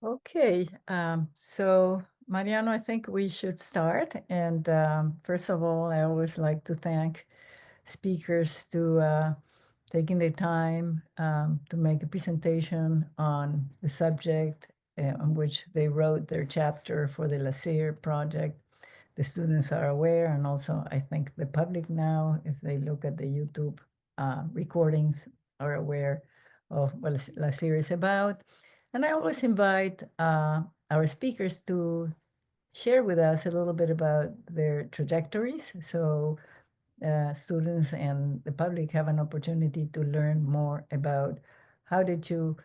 Okay, so Mariano, I think we should start. And first of all, I always like to thank speakers to taking the time to make a presentation on the subject on which they wrote their chapter for the LASIR project. The students are aware, and also I think the public now, if they look at the YouTube recordings, are aware of what LASIR is about. And I always invite our speakers to share with us a little bit about their trajectories. So students and the public have an opportunity to learn more about how did you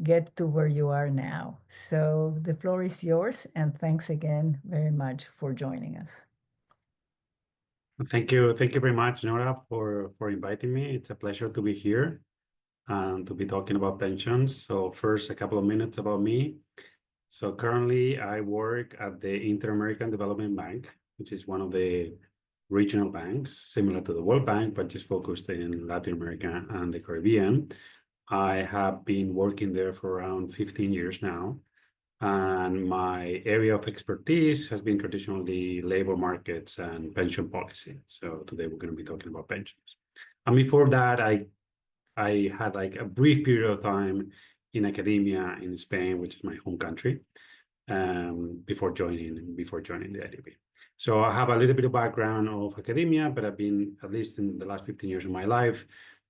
get to where you are now. So the floor is yours, and thanks again very much for joining us. Thank you very much, Nora, for inviting me. It's a pleasure to be here and to be talking about pensions. So first, a couple of minutes about me. So currently, I work at the Inter-American Development Bank, which is one of the regional banks, similar to the World Bank, but just focused in Latin America and the Caribbean. I have been working there for around 15 years now. And my area of expertise has been traditionally labor markets and pension policy. So today we're going to be talking about pensions. And before that, I had like a brief period of time in academia in Spain, which is my home country, before joining the IDB. So I have a little bit of background of academia, but I've been, at least in the last 15 years of my life,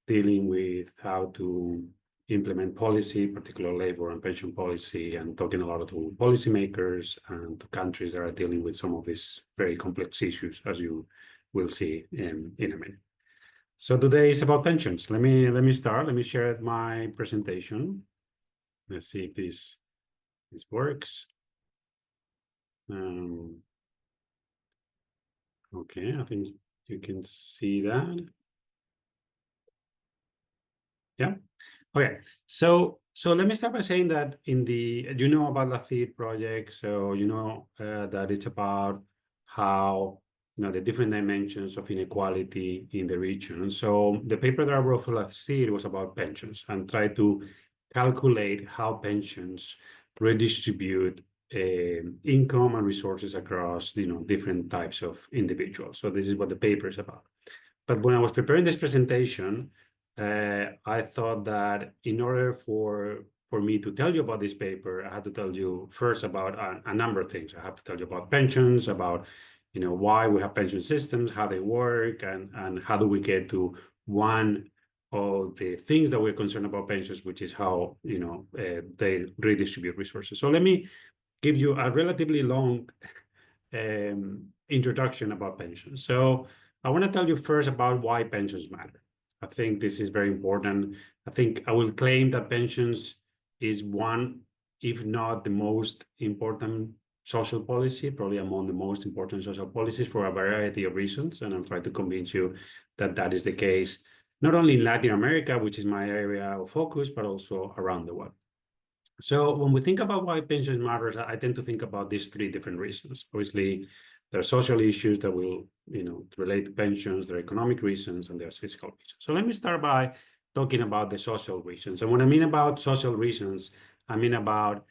dealing with how to implement policy, particular labor and pension policy, and talking a lot to policymakers and to countries that are dealing with some of these very complex issues, as you will see in a minute. So today is about pensions. Let me start. Let me share my presentation. Let's see if this works. Okay, I think you can see that. Yeah. Okay. So let me start by saying that you know about the LAFID project, so you know that it's about how the different dimensions of inequality in the region. So the paper that I wrote for LAFID was about pensions and try to calculate how pensions redistribute income and resources across different types of individuals. So this is what the paper is about. But when I was preparing this presentation, I thought that in order for me to tell you about this paper, I had to tell you first about a number of things. I have to tell you about pensions, about why we have pension systems, how they work, and how do we get to one of the things that we're concerned about pensions, which is how they redistribute resources. So let me give you a relatively long introduction about pensions. So I want to tell you first about why pensions matter. I think this is very important. I think I will claim that pensions is one, if not the most important social policy, probably among the most important social policies for a variety of reasons. And I'll try to convince you that that is the case, not only in Latin America, which is my area of focus, but also around the world. So when we think about why pensions matters, I tend to think about these three different reasons. Obviously, there are social issues that will, relate to pensions, there are economic reasons, and there's fiscal reasons. So let me start by talking about the social reasons. And when I mean about social reasons, I mean about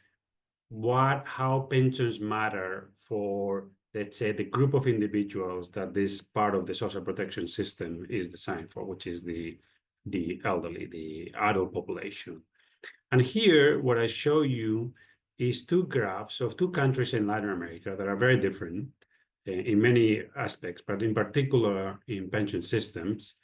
how pensions matter for, let's say, the group of individuals that this part of the social protection system is designed for, which is the elderly, the adult population. And here, what I show you is two graphs of two countries in Latin America that are very different in many aspects, but in particular in pension systems.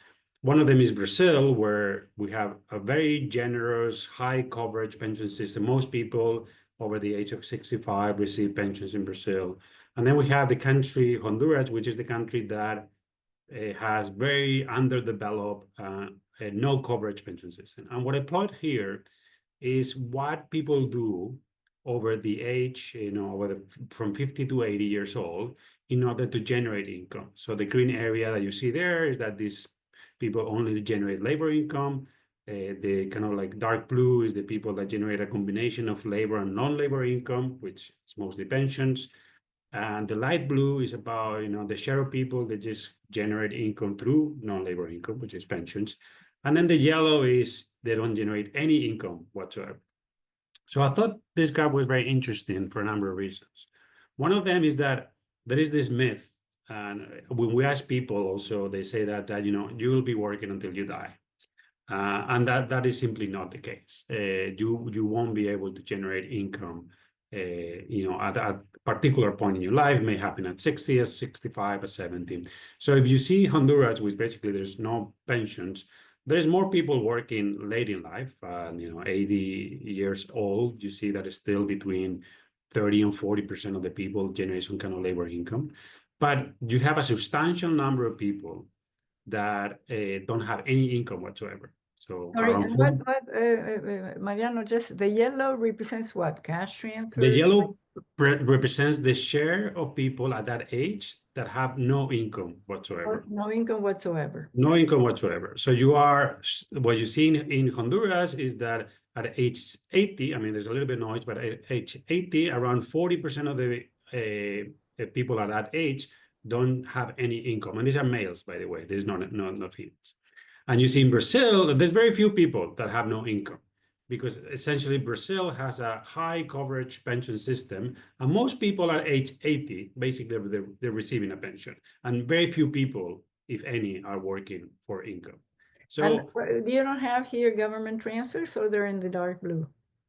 One of them is Brazil, where we have a very generous, high coverage pension system. Most people over the age of 65 receive pensions in Brazil. And then we have the country Honduras, which is the country that has very underdeveloped, no coverage pension system. And what I plot here is what people do over the age, from 50 to 80 years old in order to generate income. So the green area that you see there is that these people only generate labor income. The kind of like dark blue is the people that generate a combination of labor and non-labor income, which is mostly pensions. And the light blue is about, the share of people that just generate income through non-labor income, which is pensions. And then the yellow is they don't generate any income whatsoever. So I thought this graph was very interesting for a number of reasons. One of them is that there is this myth, and when we ask people also, they say that you will be working until you die. And that is simply not the case. You won't be able to generate income, at a particular point in your life. It may happen at 60, at 65, at 70. So if you see Honduras, which basically there's no pensions, there's more people working late in life, 80 years old. You see that it's still between 30 and 40% of the people generate some kind of labor income. But you have a substantial number of people that don't have any income whatsoever. So Sorry, around and Mariano, just the yellow represents what? Cash the transfers? yellow represents the share of people at that age that have no income Or whatsoever. no income whatsoever. No income whatsoever. So what you see in Honduras is that at age 80, I mean, there's a little bit of noise, but at age 80, around 40% of the people at that age don't have any income. And these are males, by the way. There's not females. And you see in Brazil, there's very few people that have no income because essentially Brazil has a high coverage pension system. And most people at age 80, basically they're receiving a pension. And very few people, if any, are working for income. So you don't have here government transfers, so they're in the dark blue.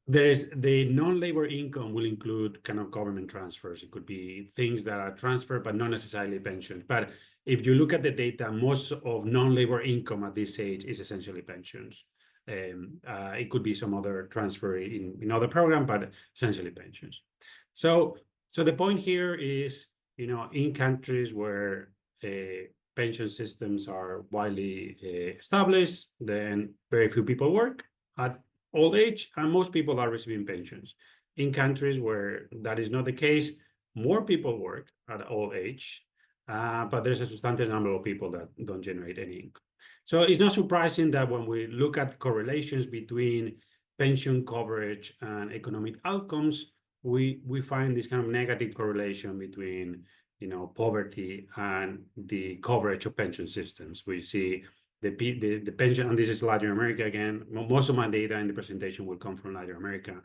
there is the non-labor income will include kind of government transfers. It could be things that are transferred, but not necessarily pensions. But if you look at the data, most of non-labor income at this age is essentially pensions. It could be some other transfer in other program, but essentially pensions. So the point here is, in countries where pension systems are widely established, then very few people work at old age, and most people are receiving pensions. In countries where that is not the case, more people work at old age, but there's a substantial number of people that don't generate any income. So it's not surprising that when we look at correlations between pension coverage and economic outcomes, we find this kind of negative correlation between poverty and the coverage of pension systems. We see the pension, and this is Latin America again. Most of my data in the presentation will come from Latin America.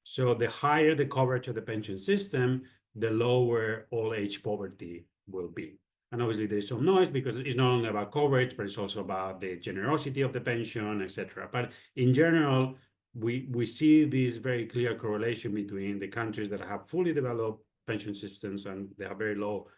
So the higher the coverage of the pension system, the lower old age poverty will be. And obviously there is some noise because it's not only about coverage, but it's also about the generosity of the pension, etc. But in general, we see this very clear correlation between the countries that have fully developed pension systems and they have very low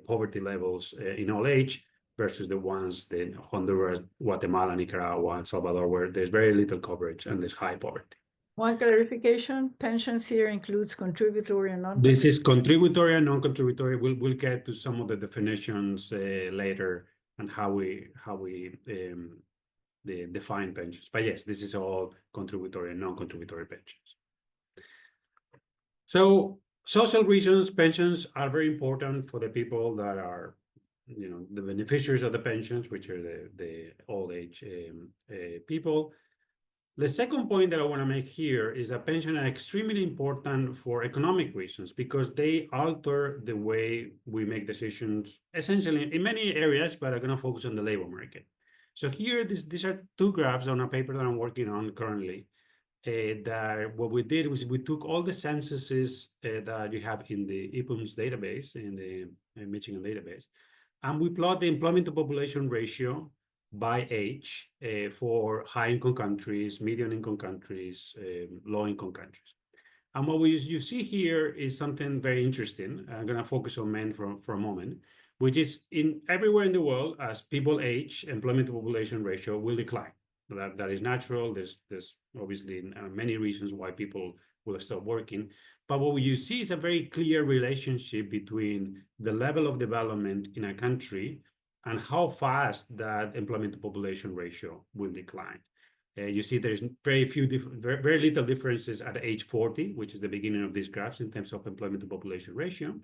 poverty levels in old age, versus the ones in Honduras, Guatemala, Nicaragua, El Salvador, where there's very little coverage and there's high poverty. One clarification, pensions here includes contributory and non. This is contributory and non-contributory. We'll get to some of the definitions later and how we define pensions. But yes, this is all contributory and non-contributory pensions. So social reasons, pensions are very important for the people that are the beneficiaries of the pensions, which are the old age people. The second point that I want to make here is that pensions are extremely important for economic reasons because they alter the way we make decisions, essentially in many areas, but I'm going to focus on the labor market. So here, these are two graphs on a paper that I'm working on currently. That what we did was we took all the censuses that you have in the IPUMS database, in the Michigan database, and we plot the employment to population ratio by age for high-income countries, medium-income countries, low-income countries. And what you see here is something very interesting. I'm going to focus on men for a moment, which is everywhere in the world, as people age, employment to population ratio will decline. That is natural. There's obviously many reasons why people will stop working. But what you see is a very clear relationship between the level of development in a country and how fast that employment to population ratio will decline. You see there's very little differences at age 40, which is the beginning of these graphs in terms of employment to population ratio.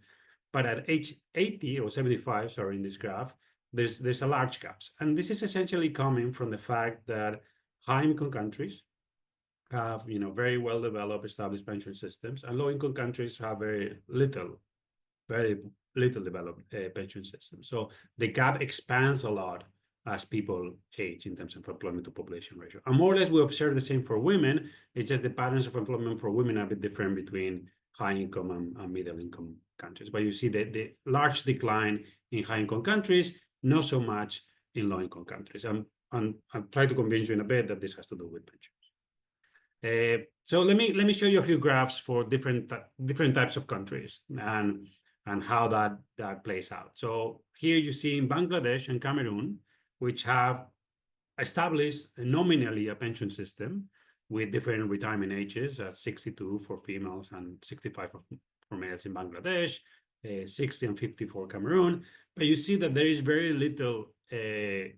But at age 80 or 75, sorry, in this graph, there's a large gaps. And this is essentially coming from the fact that high-income countries have very well-developed established pension systems, and low-income countries have very little developed pension systems. So the gap expands a lot as people age in terms of employment to population ratio. And more or less, we observe the same for women. It's just the patterns of employment for women are a bit different between high income and middle income countries. But you see the large decline in high income countries, not so much in low income countries. And I'll try to convince you in a bit that this has to do with pensions. So let me show you a few graphs for different types of countries and how that plays out. So here you see in Bangladesh and Cameroon, which have established nominally a pension system with different retirement ages, 62 for females and 65 for males in Bangladesh, 60 and 50 for Cameroon. But you see that there is very little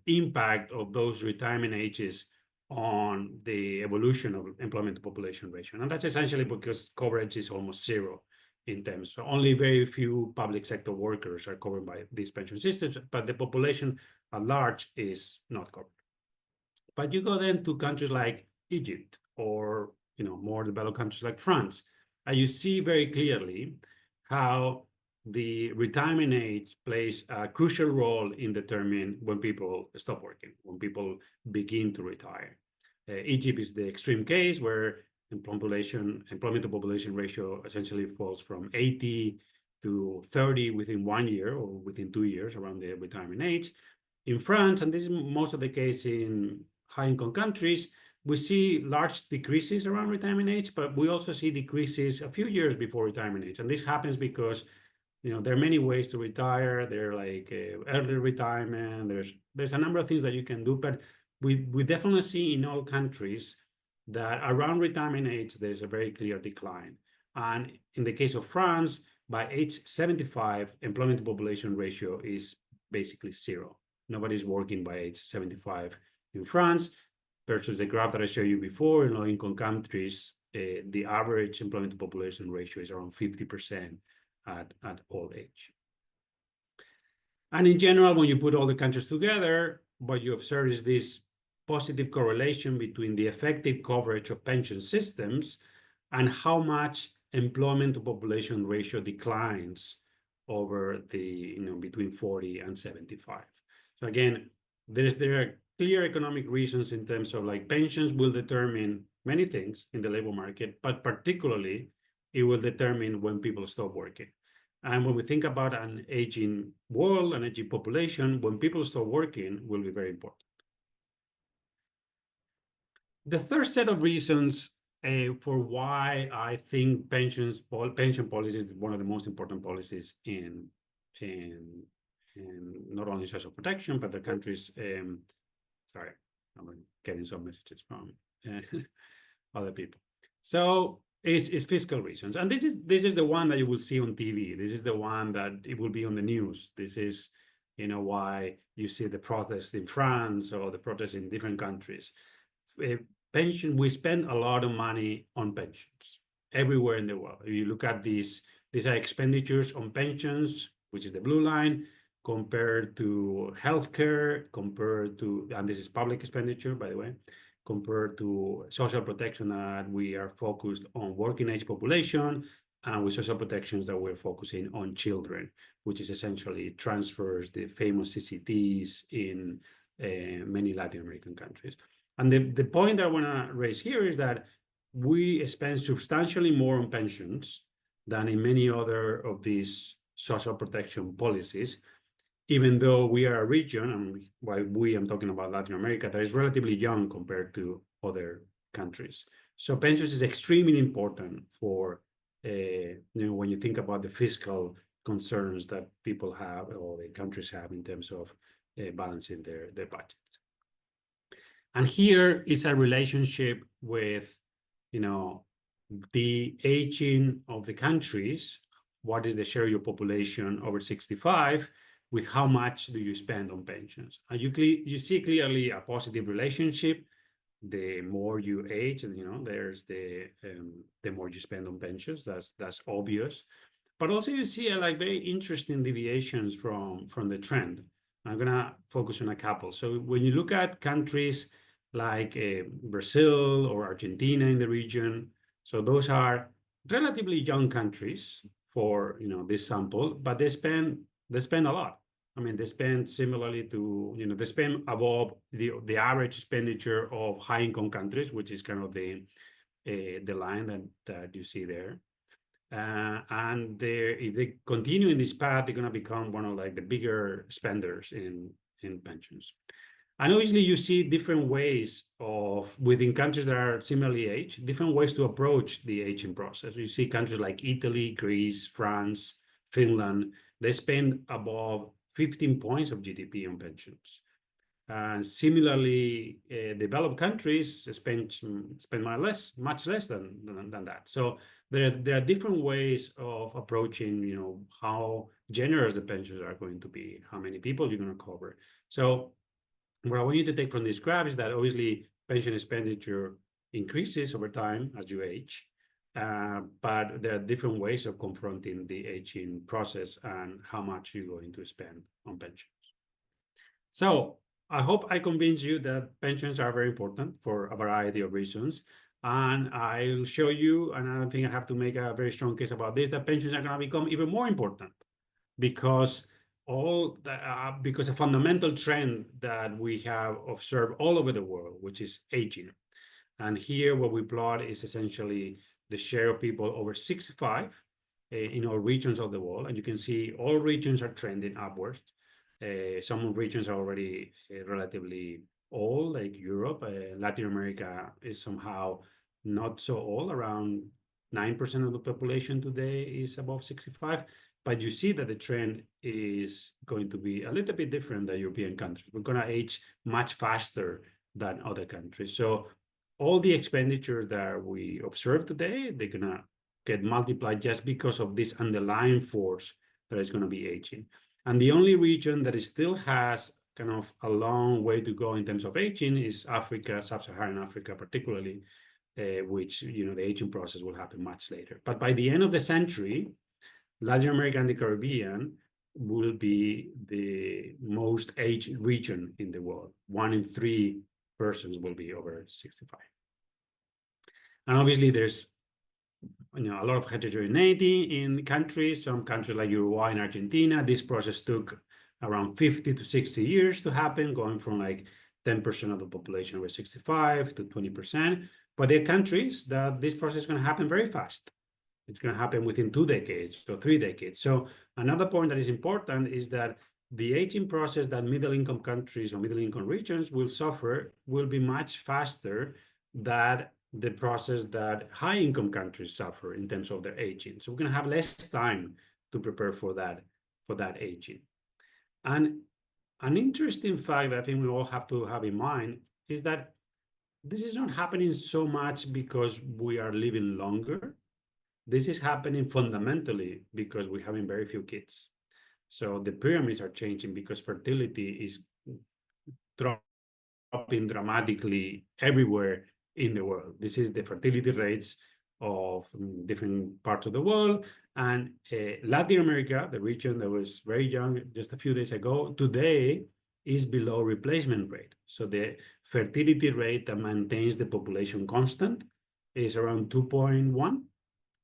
impact of those retirement ages on the evolution of employment to population ratio. And that's essentially because coverage is almost zero in terms. So only very few public sector workers are covered by these pension systems, but the population at large is not covered. But you go then to countries like Egypt or more developed countries like France, and you see very clearly how the retirement age plays a crucial role in determining when people stop working, when people begin to retire. Egypt is the extreme case where employment to population ratio essentially falls from 80 to 30 within 1 year or within 2 years around the retirement age. In France, and this is most of the case in high-income countries, we see large decreases around retirement age, but we also see decreases a few years before retirement age. And this happens because there are many ways to retire. There are like early retirement. There's a number of things that you can do, but we definitely see in all countries that around retirement age, there's a very clear decline. And in the case of France, by age 75, employment to population ratio is basically zero. Nobody's working by age 75 in France, versus the graph that I showed you before. In low-income countries, the average employment to population ratio is around 50% at old age. And in general, when you put all the countries together, what you observe is this positive correlation between the effective coverage of pension systems and how much employment to population ratio declines over the between 40 and 75. So again, there are clear economic reasons in terms of like pensions will determine many things in the labor market, but particularly it will determine when people stop working. And when we think about an aging world, an aging population, when people stop working will be very important. The third set of reasons for why I think pension policy is one of the most important policies in not only social protection, but the country's sorry, I'm getting some messages from other people. So it's fiscal reasons. And this is the one that you will see on TV. This is the one that it will be on the news. This is, why you see the protests in France or the protests in different countries. We spend a lot of money on pensions everywhere in the world. If you look at these are expenditures on pensions, which is the blue line, compared to healthcare, and this is public expenditure, by the way, compared to social protection that we are focused on working age population, and with social protections that we're focusing on children, which is essentially transfers, the famous CCTs in many Latin American countries. And the point that I want to raise here is that we spend substantially more on pensions than in many other of these social protection policies, even though we are a region, and by I'm talking about Latin America, that is relatively young compared to other countries. So pensions is extremely important for, when you think about the fiscal concerns that people have or the countries have in terms of balancing their budgets. And here is a relationship with, the aging of the countries. What is the share of your population over 65 with how much do you spend on pensions? And you see clearly a positive relationship. The more you age, there's the more you spend on pensions. That's obvious. But also you see very interesting deviations from the trend. I'm gonna focus on a couple. So when you look at countries like Brazil or Argentina in the region, so those are relatively young countries for this sample, but they spend a lot. I mean, they spend similarly to, they spend above the average expenditure of high-income countries, which is kind of the line that you see there. And if they continue in this path, they're going to become one of like the bigger spenders in pensions. And obviously, you see different ways of, within countries that are similarly aged, different ways to approach the aging process. You see countries like Italy, Greece, France, Finland, they spend above 15 points of GDP on pensions. And similarly, developed countries spend much less than that. So there are different ways of approaching, how generous the pensions are going to be, how many people you're going to cover. So what I want you to take from this graph is that obviously pension expenditure increases over time as you age, but there are different ways of confronting the aging process and how much you're going to spend on pensions. So I hope I convince you that pensions are very important for a variety of reasons. And I'll show you, and I don't think I have to make a very strong case about this, that pensions are going to become even more important because because a fundamental trend that we have observed all over the world, which is aging. And here what we plot is essentially the share of people over 65 in all regions of the world. And you can see all regions are trending upwards. Some regions are already relatively old, like Europe. Latin America is somehow not so old, around 9% of the population today is above 65. But you see that the trend is going to be a little bit different than European countries. We're going to age much faster than other countries. So all the expenditures that we observe today, they're going to get multiplied just because of this underlying force that is going to be aging. And the only region that still has kind of a long way to go in terms of aging is Africa, Sub-Saharan Africa particularly, which, the aging process will happen much later. But by the end of the century, Latin America and the Caribbean will be the most aged region in the world. 1 in 3 persons will be over 65. And obviously there's a lot of heterogeneity in countries. Some countries like Uruguay and Argentina, this process took around 50 to 60 years to happen, going from like 10% of the population over 65 to 20%. But there are countries that this process is going to happen very fast. It's going to happen within 2 decades or 3 decades. So another point that is important is that the aging process that middle-income countries or middle-income regions will suffer will be much faster than the process that high-income countries suffer in terms of their aging. So we're going to have less time to prepare for that aging. And an interesting fact that I think we all have to have in mind is that this is not happening so much because we are living longer. This is happening fundamentally because we're having very few kids. So the pyramids are changing because fertility is dropping dramatically everywhere in the world. This is the fertility rates of different parts of the world. And Latin America, the region that was very young just a few days ago, today is below replacement rate. So the fertility rate that maintains the population constant is around 2.1.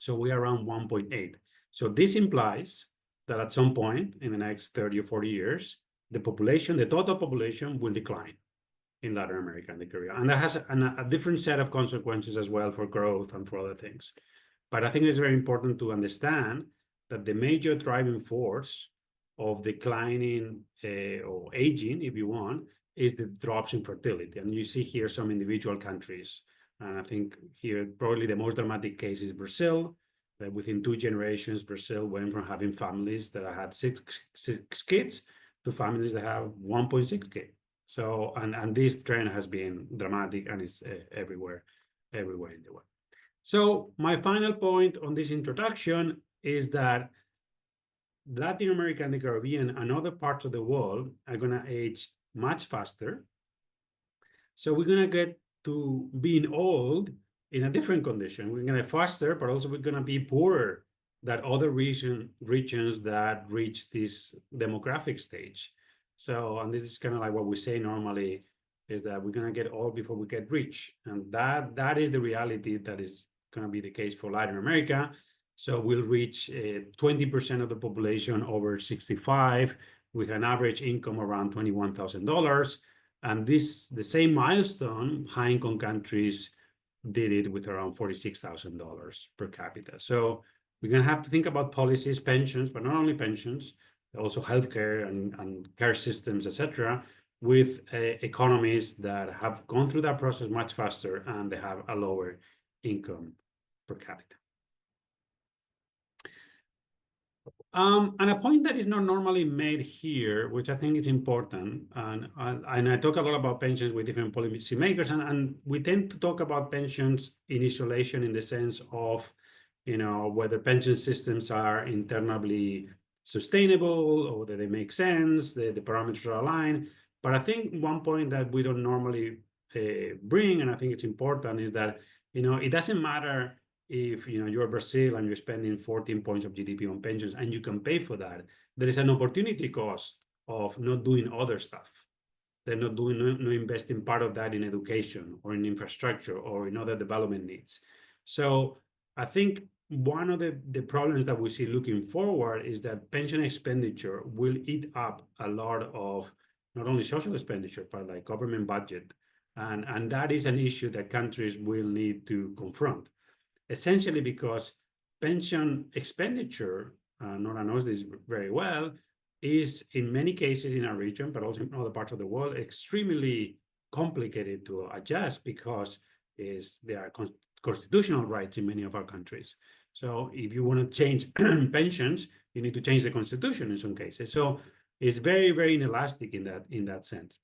So we are around 1.8. So this implies that at some point in the next 30 or 40 years, the total population will decline in Latin America and the Caribbean. And that has a different set of consequences as well for growth and for other things. But I think it's very important to understand that the major driving force of declining or aging, if you want, is the drops in fertility. And you see here some individual countries. And I think here probably the most dramatic case is Brazil. That within 2 generations, Brazil went from having families that had six kids to families that have 1.6 kids. So, and this trend has been dramatic and is everywhere in the world. So my final point on this introduction is that Latin America and the Caribbean and other parts of the world are going to age much faster. So we're going to get to being old in a different condition. We're going to faster, but also we're going to be poorer than other regions that reach this demographic stage. So, and this is kind of like what we say normally, is that we're going to get old before we get rich. And that is the reality that is going to be the case for Latin America. So we'll reach 20% of the population over 65 with an average income around $21,000. And the same milestone, high-income countries did it with around $46,000 per capita. So we're going to have to think about policies, pensions, but not only pensions, also healthcare and care systems, etc., with economies that have gone through that process much faster and they have a lower income per capita. And a point that is not normally made here, which I think is important, and I talk a lot about pensions with different policymakers, and we tend to talk about pensions in isolation in the sense of, whether pension systems are internally sustainable or whether they make sense, the parameters are aligned. But I think one point that we don't normally bring, and I think it's important, is that, it doesn't matter if you're Brazil and you're spending 14 points of GDP on pensions and you can pay for that. There is an opportunity cost of not doing other stuff. They're not doing, no investing part of that in education or in infrastructure or in other development needs. So I think one of the problems that we see looking forward is that pension expenditure will eat up a lot of not only social expenditure, but like government budget. And that is an issue that countries will need to confront. Essentially because pension expenditure, Nora knows this very well, is in many cases in our region, but also in other parts of the world, extremely complicated to adjust because there are constitutional rights in many of our countries. So if you want to change pensions, you need to change the constitution in some cases. So it's very, very inelastic in that sense.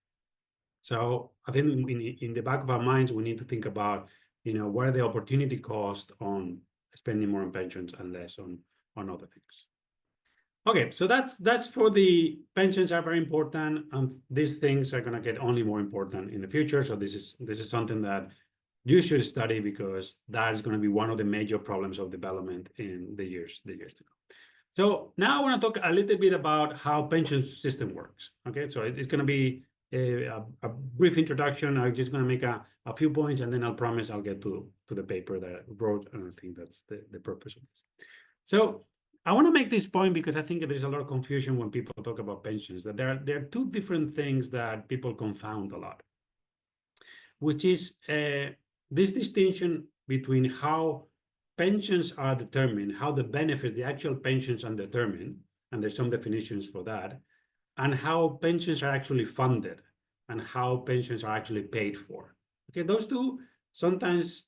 So I think in the back of our minds, we need to think about, what are the opportunity costs on spending more on pensions and less on other things. Okay, so that's for the pensions are very important, and these things are going to get only more important in the future. So this is something that you should study because that is going to be one of the major problems of development in the years to come. So now I want to talk a little bit about how pension system works. Okay, so it's going to be a brief introduction. I'm just going to make a few points, and then I'll promise I'll get to the paper that I wrote, and I think that's the purpose of this. So I want to make this point because I think there's a lot of confusion when people talk about pensions, that there are two different things that people confound a lot, which is this distinction between how pensions are determined, how the benefits, the actual pensions are determined, and there's some definitions for that, and how pensions are actually funded and how pensions are actually paid for. Okay, those two sometimes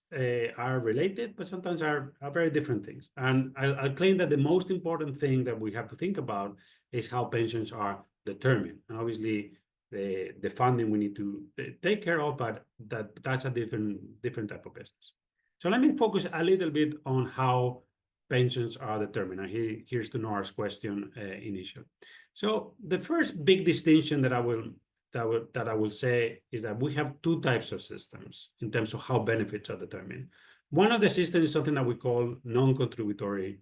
are related, but sometimes are very different things. And I'll claim that the most important thing that we have to think about is how pensions are determined. And obviously, the funding we need to take care of, but that's a different type of business. So let me focus a little bit on how pensions are determined. And here's to Nora's question initially. So the first big distinction that I will say is that we have two types of systems in terms of how benefits are determined. One of the systems is something that we call non-contributory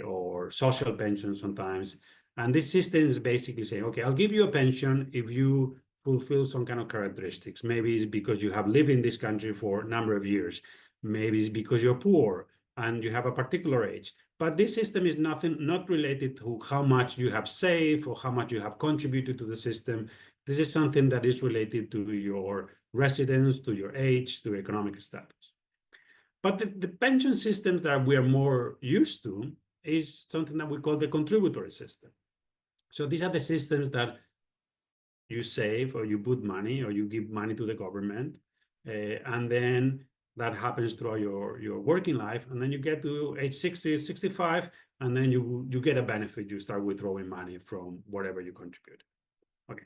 or social pension sometimes. And this system is basically saying, okay, I'll give you a pension if you fulfill some kind of characteristics. Maybe it's because you have lived in this country for a number of years. Maybe it's because you're poor and you have a particular age. But this system is not related to how much you have saved or how much you have contributed to the system. This is something that is related to your residence, to your age, to economic status. But the pension systems that we are more used to is something that we call the contributory system. So these are the systems that you save or you put money or you give money to the government, and then that happens throughout your working life, and then you get to age 60, 65, and then you get a benefit. You start withdrawing money from whatever you contribute. Okay.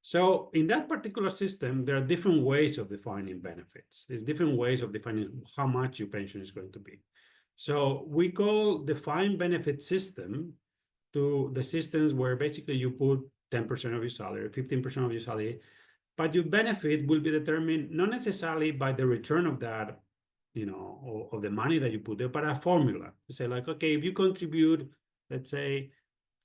So in that particular system, there are different ways of defining benefits. There's different ways of defining how much your pension is going to be. So we call defined benefit system to the systems where basically you put 10% of your salary, 15% of your salary, but your benefit will be determined not necessarily by the return of that, of the money that you put there, but a formula. To say like, okay, if you contribute, let's say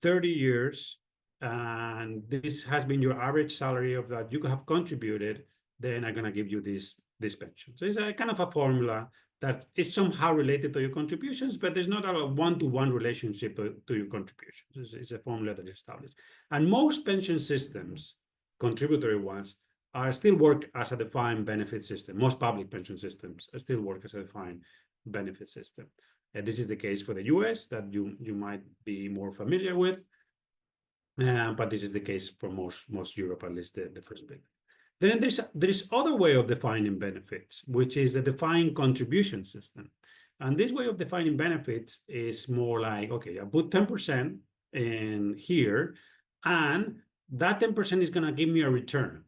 30 years, and this has been your average salary of that you have contributed, then I'm going to give you this pension. So it's a kind of a formula that is somehow related to your contributions, but there's not a one-to-one relationship to your contributions. It's a formula that is established. And most pension systems, contributory ones, are still work as a defined benefit system. Most public pension systems still work as a defined benefit system. And this is the case for the US that you might be more familiar with. But this is the case for most Europe, at least the first big. Then there's other way of defining benefits, which is the defined contribution system. And this way of defining benefits is more like, okay, I put 10% in here, and that 10% is going to give me a return.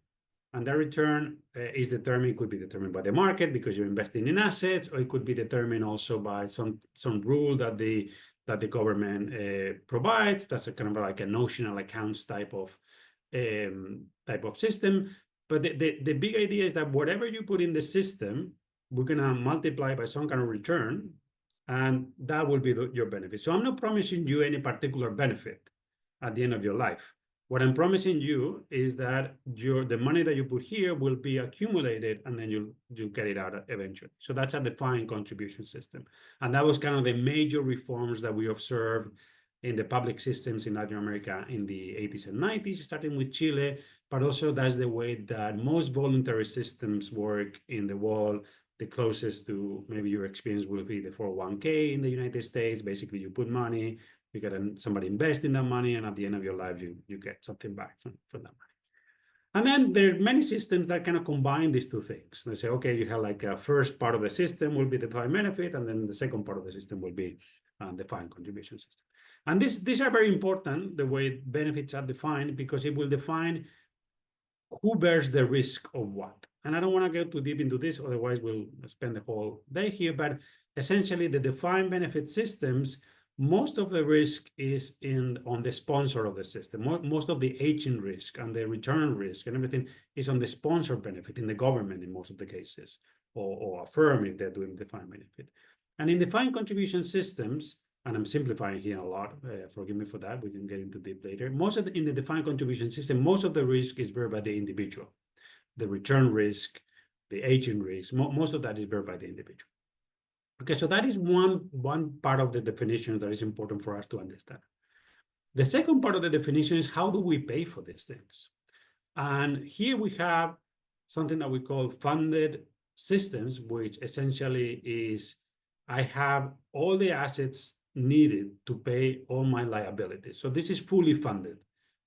And that return is determined, could be determined by the market because you're investing in assets, or it could be determined also by some rule that the government provides. That's a kind of like a notional accounts type of system. But the big idea is that whatever you put in the system, we're gonna multiply by some kind of return, and that will be your benefit. So I'm not promising you any particular benefit at the end of your life. What I'm promising you is that the money that you put here will be accumulated, and then you'll get it out eventually. So that's a defined contribution system. And that was kind of the major reforms that we observed in the public systems in Latin America in the 80s and 90s, starting with Chile, but also that's the way that most voluntary systems work in the world. The closest to maybe your experience will be the 401k in the United States. Basically, you put money, you get somebody invest in that money, and at the end of your life, you get something back from that money. And then there are many systems that kind of combine these two things. They say, okay, you have like a first part of the system will be the defined benefit, and then the second part of the system will be defined contribution system. And these are very important, the way benefits are defined, because it will define who bears the risk of what. And I don't want to go too deep into this, otherwise we'll spend the whole day here. But essentially, the defined benefit systems, most of the risk is on the sponsor of the system. Most of the aging risk and the return risk and everything is on the sponsor benefit in the government in most of the cases, or a firm if they're doing defined benefit. And in defined contribution systems, and I'm simplifying here a lot, forgive me for that, we can get into deep later. In the defined contribution system, most of the risk is borne by the individual. The return risk, the aging risk, most of that is borne by the individual. Okay, so that is one part of the definition that is important for us to understand. The second part of the definition is how do we pay for these things? And here we have something that we call funded systems, which essentially is I have all the assets needed to pay all my liabilities. So this is fully funded.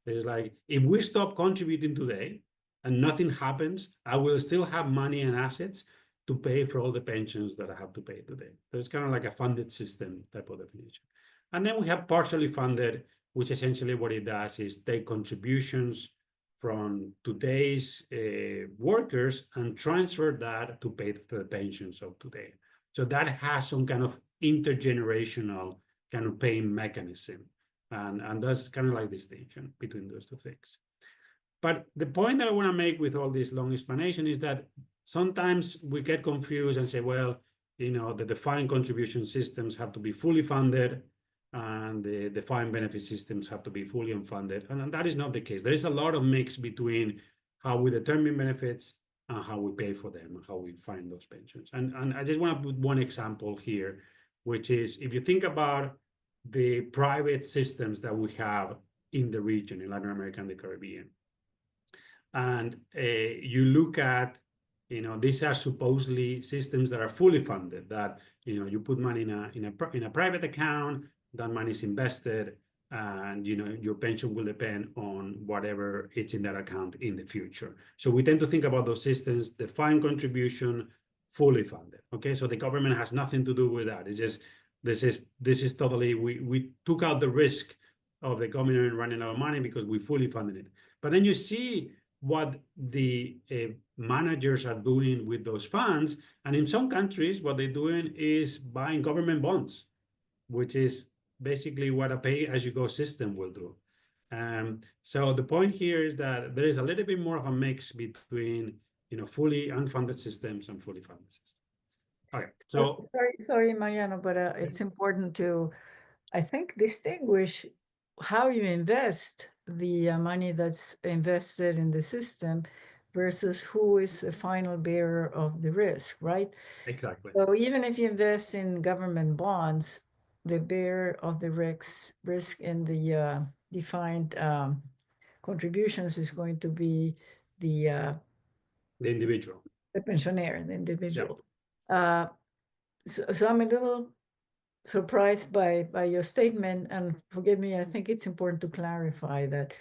There's like, if we stop contributing today and nothing happens, I will still have money and assets to pay for all the pensions that I have to pay today. So it's kind of like a funded system type of definition. And then we have partially funded, which essentially what it does is take contributions from today's workers and transfer that to pay for the pensions of today. So that has some kind of intergenerational kind of paying mechanism. And that's kind of like distinction between those two things. But the point that I want to make with all this long explanation is that sometimes we get confused and say, well, the defined contribution systems have to be fully funded and the defined benefit systems have to be fully unfunded. And that is not the case. There is a lot of mix between how we determine benefits and how we pay for them and how we find those pensions. And I just want to put one example here, which is if you think about the private systems that we have in the region, in Latin America and the Caribbean, and you look at, these are supposedly systems that are fully funded, that, you put money in a private account, that money is invested, and, your pension will depend on whatever it's in that account in the future. So we tend to think about those systems, defined contribution, fully funded. Okay, so the government has nothing to do with that. It's just, this is totally, we took out the risk of the government running out of money because we fully funded it. But then you see what the managers are doing with those funds. And in some countries, what they're doing is buying government bonds, which is basically what a pay-as-you-go system will do. So the point here is that there is a little bit more of a mix between, fully unfunded systems and fully funded systems. Okay, so sorry, Mariano, but it's important to, I think, distinguish how you invest the money that's invested in the system versus who is the final bearer of the risk, right? Exactly. So even if you invest in government bonds, the bearer of the risk in the defined contributions is going to be the individual. the pensioner, the Yeah. individual. So I'm a little surprised by your statement, and forgive me, I think it's important to clarify that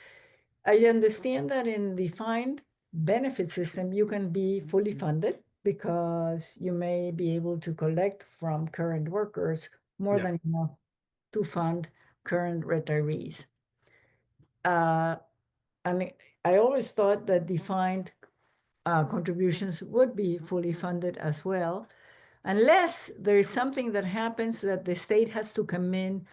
I understand that in defined benefit system, you can be fully funded because you may be able to collect from current workers more Yeah. than enough to fund current retirees. And I always thought that defined contributions would be fully funded as well, unless there is something that happens that the state has to come in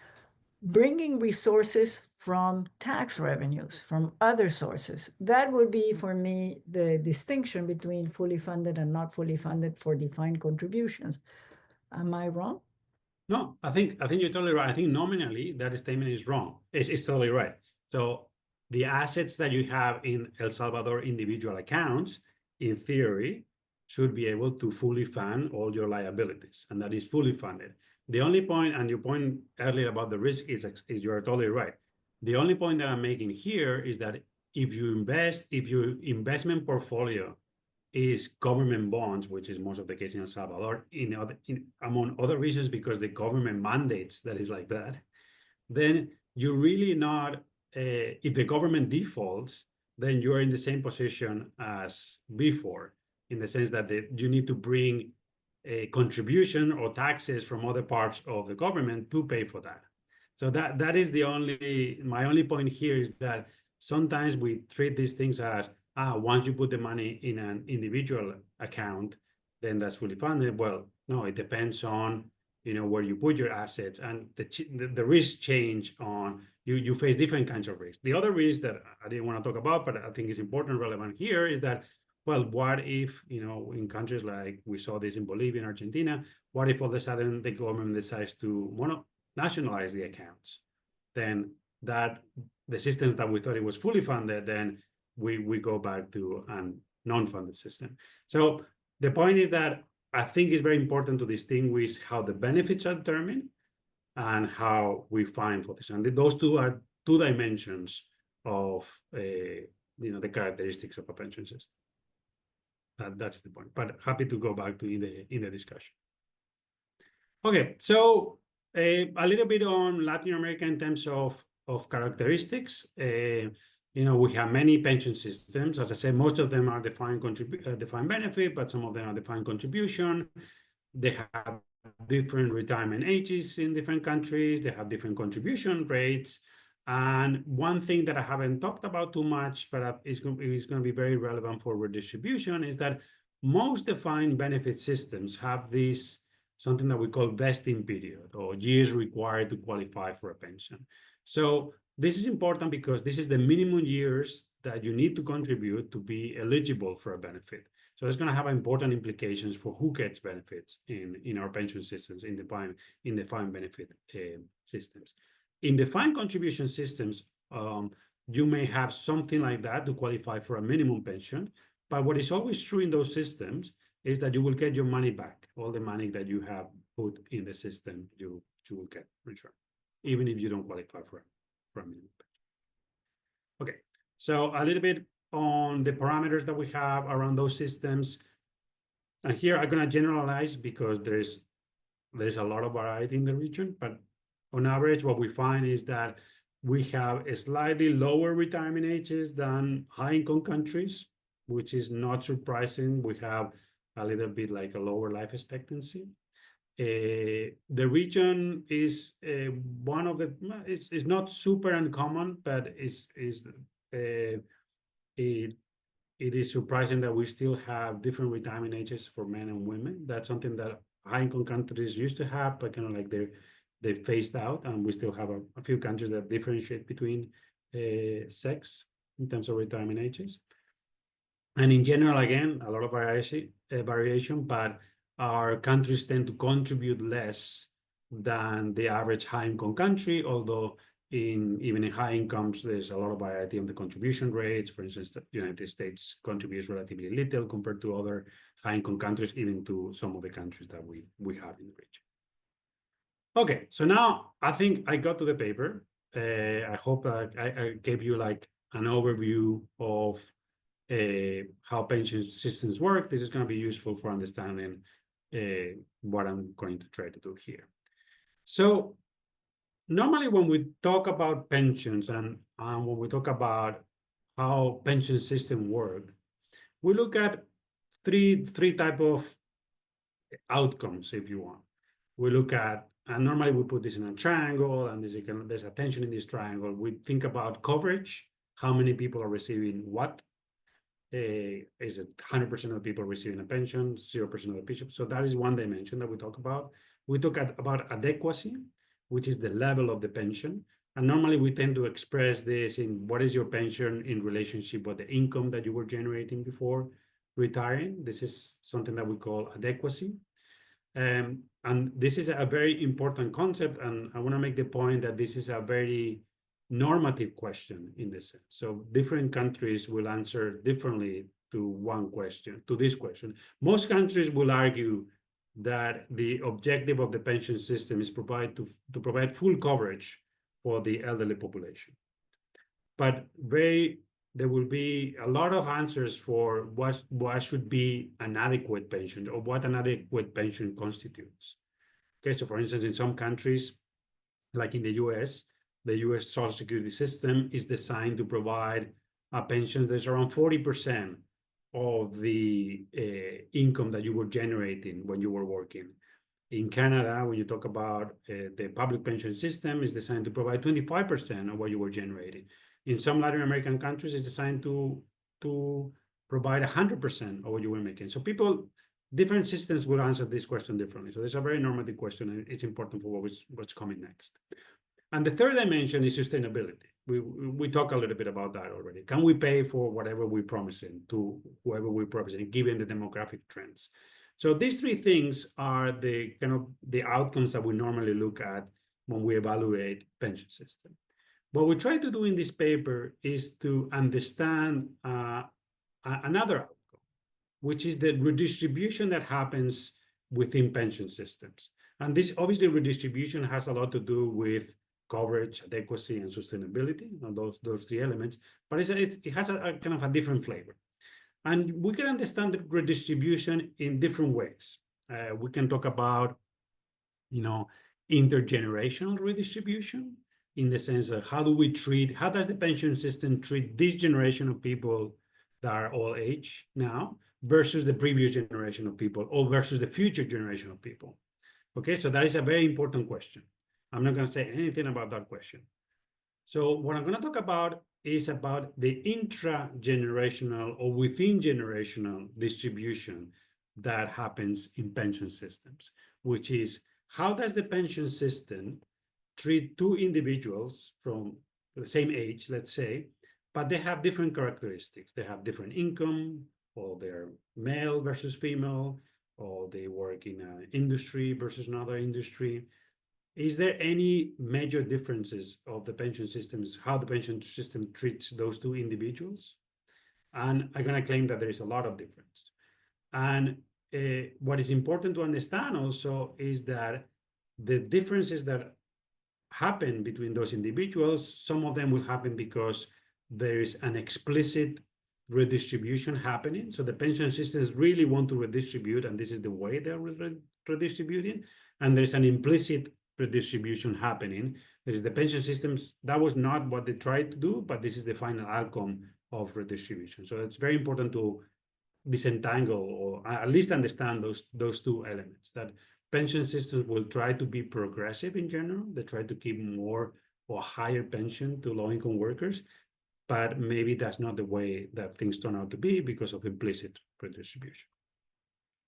bringing resources from tax revenues, from other sources. That would be, for me, the distinction between fully funded and not fully funded for defined contributions. Am I wrong? No, I think you're totally right. I think nominally that statement is wrong. It's totally right. So the assets that you have in El Salvador individual accounts, in theory, should be able to fully fund all your liabilities, and that is fully funded. The only point, and your point earlier about the risk is you're totally right. The only point that I'm making here is that if your investment portfolio is government bonds, which is most of the case in El Salvador, among other reasons, because the government mandates that is like that, then you're really not, if the government defaults, then you're in the same position as before, in the sense that you need to bring a contribution or taxes from other parts of the government to pay for that. So that is my only point here is that sometimes we treat these things as, once you put the money in an individual account, then that's fully funded. Well, no, it depends on where you put your assets, and the risk change on you face different kinds of risks. The other risk that I didn't want to talk about, but I think is important, relevant here, is that, well, what if, in countries like we saw this in Bolivia and Argentina, what if all of a sudden the government decides to nationalize the accounts? Then the systems that we thought it was fully funded, then we go back to a non-funded system. So the point is that I think it's very important to distinguish how the benefits are determined and how we find for this. And those two are two dimensions of the characteristics of a pension system. That's the point. But happy to go back to in the discussion. Okay, so a little bit on Latin America in terms of characteristics. We have many pension systems. As I said, most of them are defined benefit, but some of them are defined contribution. They have different retirement ages in different countries. They have different contribution rates. And one thing that I haven't talked about too much, but is going to be very relevant for redistribution, is that most defined benefit systems have this something that we call vesting period, or years required to qualify for a pension. So this is important because this is the minimum years that you need to contribute to be eligible for a benefit. So it's going to have important implications for who gets benefits in our pension systems, in defined benefit systems. In defined contribution systems, you may have something like that to qualify for a minimum pension. But what is always true in those systems is that you will get your money back. All the money that you have put in the system, you will get returned, even if you don't qualify for a minimum pension. Okay, so a little bit on the parameters that we have around those systems. And here I'm going to generalize because there's a lot of variety in the region, but on average, what we find is that we have a slightly lower retirement ages than high-income countries, which is not surprising. We have a little bit like a lower life expectancy. The region is one of the, it's not super uncommon, but it is surprising that we still have different retirement ages for men and women. That's something that high-income countries used to have, but kind of like they phased out, and we still have a few countries that differentiate between sex in terms of retirement ages. And in general, again, a lot of variation, but our countries tend to contribute less than the average high-income country, although even in high incomes, there's a lot of variety of the contribution rates. For instance, the United States contributes relatively little compared to other high income countries, even to some of the countries that we have in the region. Okay, so now I think I got to the paper. I hope I gave you like an overview of how pension systems work. This is going to be useful for understanding what I'm going to try to do here. So normally when we talk about pensions and when we talk about how pension system work, we look at three type of outcomes, if you want. We look at, and normally we put this in a triangle, and there's a tension in this triangle. We think about coverage, how many people are receiving what. Is it 100% of people receiving a pension, 0% of the people? So that is one dimension that we talk about. We talk about adequacy, which is the level of the pension. And normally we tend to express this in what is your pension in relationship with the income that you were generating before retiring. This is something that we call adequacy. And this is a very important concept. And I want to make the point that this is a very normative question in this sense. So different countries will answer differently to one question, to this question. Most countries will argue that the objective of the pension system is to provide full coverage for the elderly population. But there will be a lot of answers for what should be an adequate pension or what an adequate pension constitutes. Okay, so for instance, in some countries, like in the US Social Security system is designed to provide a pension that's around 40% of the income that you were generating when you were working. In Canada, when you talk about the public pension system, is designed to provide 25% of what you were generating. In some Latin American countries, it's designed to provide 100% of what you were making. So different systems will answer this question differently. So there's a very normative question, and it's important for what's coming next. And the third dimension is sustainability. We talk a little bit about that already. Can we pay for whatever we're promising to whoever we're promising, given the demographic trends? So these three things are the kind of the outcomes that we normally look at when we evaluate pension system. What we try to do in this paper is to understand another outcome, which is the redistribution that happens within pension systems. And this obviously redistribution has a lot to do with coverage, adequacy, and sustainability, those three elements, but it has a kind of a different flavor. And we can understand the redistribution in different ways. We can talk about, intergenerational redistribution, in the sense of how does the pension system treat this generation of people that are all age now versus the previous generation of people, or versus the future generation of people. Okay, so that is a very important question. I'm not going to say anything about that question. So what I'm going to talk about is about the intra-generational or within generational distribution that happens in pension systems, which is how does the pension system treat two individuals from the same age, let's say, but they have different characteristics. They have different income, or they're male versus female, or they work in an industry versus another industry. Is there any major differences of the pension systems, how the pension system treats those two individuals? And I'm going to claim that there is a lot of difference. And what is important to understand also is that the differences that happen between those individuals, some of them will happen because there is an explicit redistribution happening. So the pension systems really want to redistribute, and this is the way they're redistributing. And there's an implicit redistribution happening. There is the pension systems, that was not what they tried to do, but this is the final outcome of redistribution. So it's very important to disentangle, or at least understand those two elements, that pension systems will try to be progressive in general. They try to keep more or higher pension to low-income workers, but maybe that's not the way that things turn out to be because of implicit redistribution.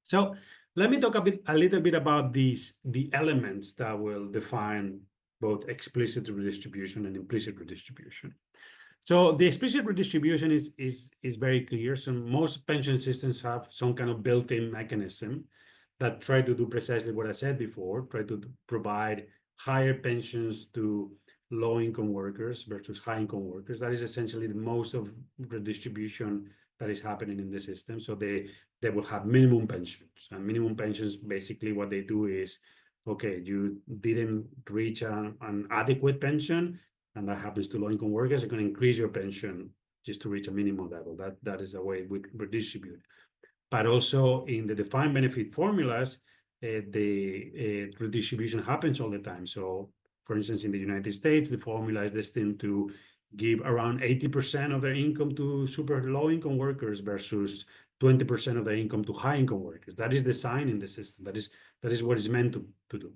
So let me talk a little bit about the elements that will define both explicit redistribution and implicit redistribution. So the explicit redistribution is very clear. So most pension systems have some kind of built-in mechanism that try to do precisely what I said before, try to provide higher pensions to low-income workers versus high-income workers. That is essentially the most of redistribution that is happening in the system. So they will have minimum pensions, and minimum pensions, basically what they do is, okay, you didn't reach an adequate pension, and that happens to low-income workers, you're going to increase your pension just to reach a minimum level. That is the way we redistribute. But also in the defined benefit formulas, the redistribution happens all the time. So, for instance, in the United States, the formula is destined to give around 80% of their income to super low-income workers versus 20% of their income to high-income workers. That is designed in the system. That is what it's meant to do.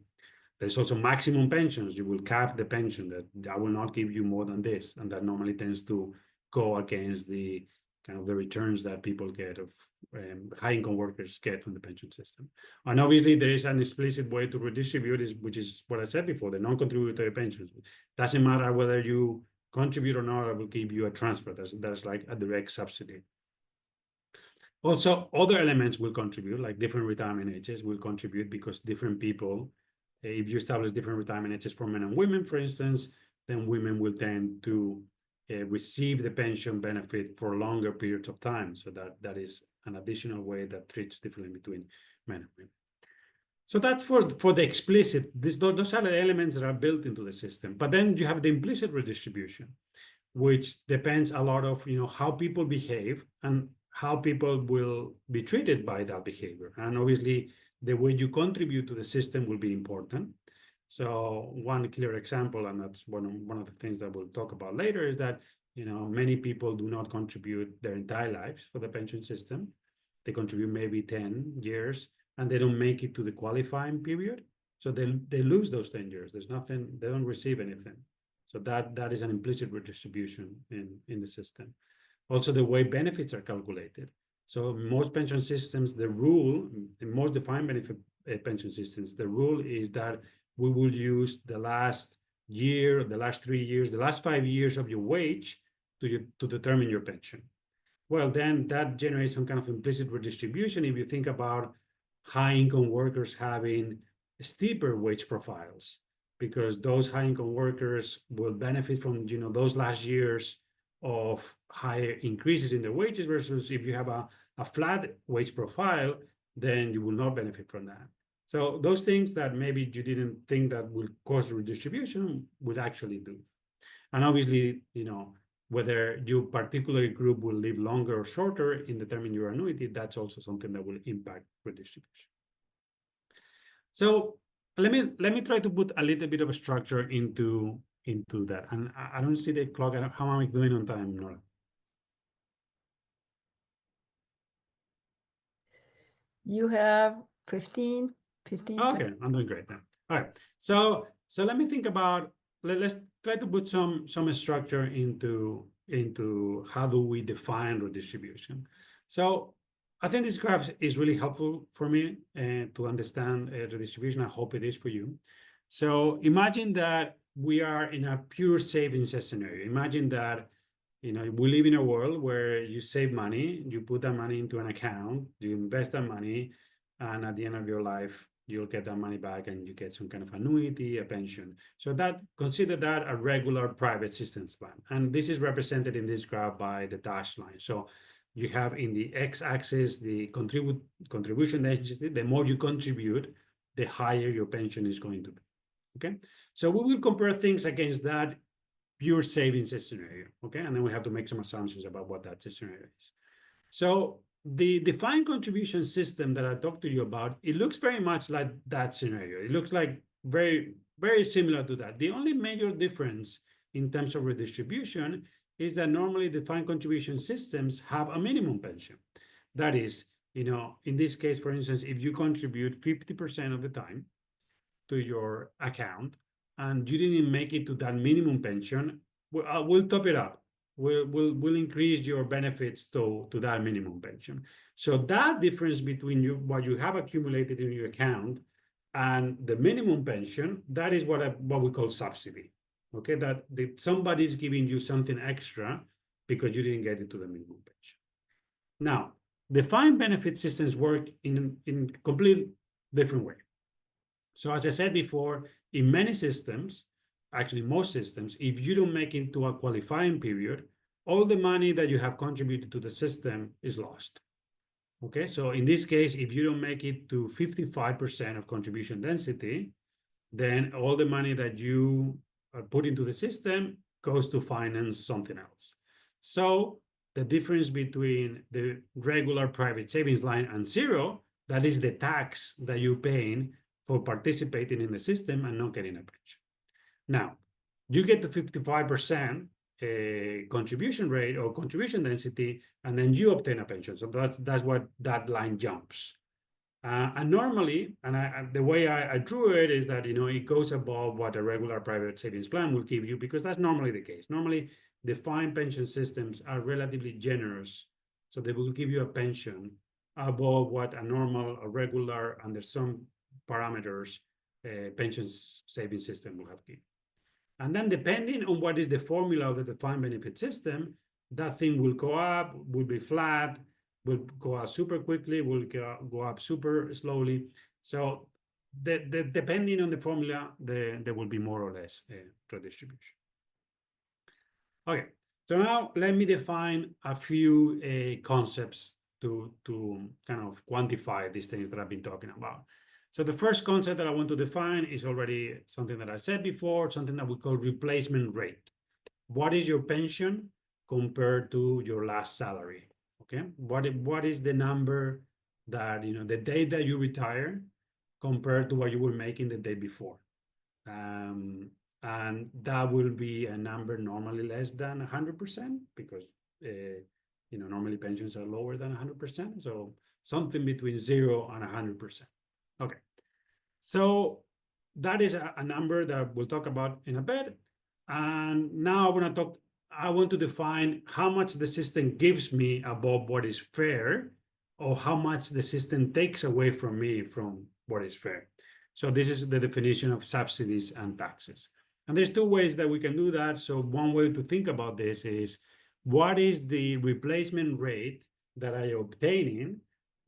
There's also maximum pensions. You will cap the pension that I will not give you more than this, and that normally tends to go against the kind of the returns that people get of high-income workers get from the pension system. And obviously, there is an explicit way to redistribute, which is what I said before, the non-contributory pensions. Doesn't matter whether you contribute or not, I will give you a transfer. That's like a direct subsidy. Also, other elements will contribute, like different retirement ages will contribute because different people, if you establish different retirement ages for men and women, for instance, then women will tend to receive the pension benefit for longer periods of time. So that is an additional way that treats differently between men and women. So that's for the explicit. Those are the elements that are built into the system. But then you have the implicit redistribution, which depends a lot of how people behave and how people will be treated by that behavior. And obviously, the way you contribute to the system will be important. So one clear example, and that's one of the things that we'll talk about later, is that many people do not contribute their entire lives for the pension system. They contribute maybe 10 years, and they don't make it to the qualifying period. So they lose those 10 years. There's nothing, they don't receive anything. So that is an implicit redistribution in the system. Also, the way benefits are calculated. So most pension systems, the rule, in most defined benefit pension systems, the rule is that we will use the last year, the last 3 years, the last 5 years of your wage to determine your pension. Well, then that generates some kind of implicit redistribution if you think about high-income workers having steeper wage profiles, because those high-income workers will benefit from those last years of higher increases in their wages, versus if you have a flat wage profile, then you will not benefit from that. So those things that maybe you didn't think that will cause redistribution would actually do. And obviously, whether your particular group will live longer or shorter in determining your annuity, that's also something that will impact redistribution. So let me try to put a little bit of a structure into that. And I don't see the clock. How am I doing on time, Nora? You have 15 Okay, I'm doing great then. All right. So let me think about, let's try to put some structure into how do we define redistribution. So I think this graph is really helpful for me to understand redistribution. I hope it is for you. So imagine that we are in a pure savings scenario. Imagine that we live in a world where you save money, you put that money into an account, you invest that money, and at the end of your life, you'll get that money back and you get some kind of annuity, a pension. So consider that a regular private systems plan. And this is represented in this graph by the dashed line. So you have in the x-axis the contribution density. The more you contribute, the higher your pension is going to be. Okay, so we will compare things against that pure savings scenario. Okay, and then we have to make some assumptions about what that scenario is. So the defined contribution system that I talked to you about, it looks very much like that scenario. It looks like very, very similar to that. The only major difference in terms of redistribution is that normally defined contribution systems have a minimum pension. That is, in this case, for instance, if you contribute 50% of the time to your account and you didn't make it to that minimum pension, we'll top it up. We'll increase your benefits to that minimum pension. So that difference between what you have accumulated in your account and the minimum pension, that is what we call subsidy. Okay, that somebody's giving you something extra because you didn't get it to the minimum pension. Now, defined benefit systems work in a complete different way. So as I said before, in many systems, actually most systems, if you don't make it to a qualifying period, all the money that you have contributed to the system is lost. Okay, so in this case, if you don't make it to 55% of contribution density, then all the money that you put into the system goes to finance something else. So the difference between the regular private savings line and zero, that is the tax that you're paying for participating in the system and not getting a pension. Now, you get to 55% contribution rate or contribution density, and then you obtain a pension. So that's what that line jumps. And normally, the way I drew it is that it goes above what a regular private savings plan will give you, because that's normally the case. Normally, defined pension systems are relatively generous, so they will give you a pension above what a normal, a regular, under some parameters, pension savings system will have given. And then depending on what is the formula of the defined benefit system, that thing will go up, will be flat, will go up super quickly, will go up super slowly. So depending on the formula, there will be more or less redistribution. Okay, so now let me define a few concepts to kind of quantify these things that I've been talking about. So the first concept that I want to define is already something that I said before, something that we call replacement rate. What is your pension compared to your last salary? Okay, what is the number that, the day that you retire compared to what you were making the day before? And that will be a number normally less than 100%, because normally pensions are lower than 100%. So something between 0 and 100%. Okay, so that is a number that we'll talk about in a bit. And now I want to define how much the system gives me above what is fair, or how much the system takes away from me from what is fair. So this is the definition of subsidies and taxes. And there's two ways that we can do that. So one way to think about this is, what is the replacement rate that I obtaining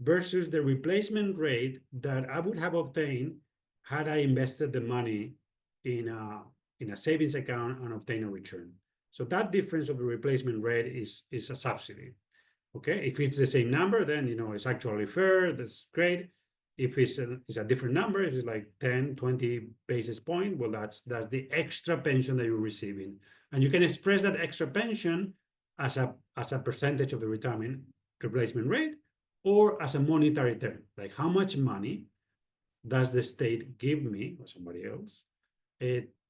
versus the replacement rate that I would have obtained had I invested the money in a savings account and obtain a return. So that difference of the replacement rate is a subsidy. Okay, if it's the same number, then it's actually fair. That's great. If it's a different number, if it's like 10, 20 basis point, well, that's the extra pension that you're receiving, and you can express that extra pension as a percentage of the retirement replacement rate, or as a monetary term, like how much money does the state give me or somebody else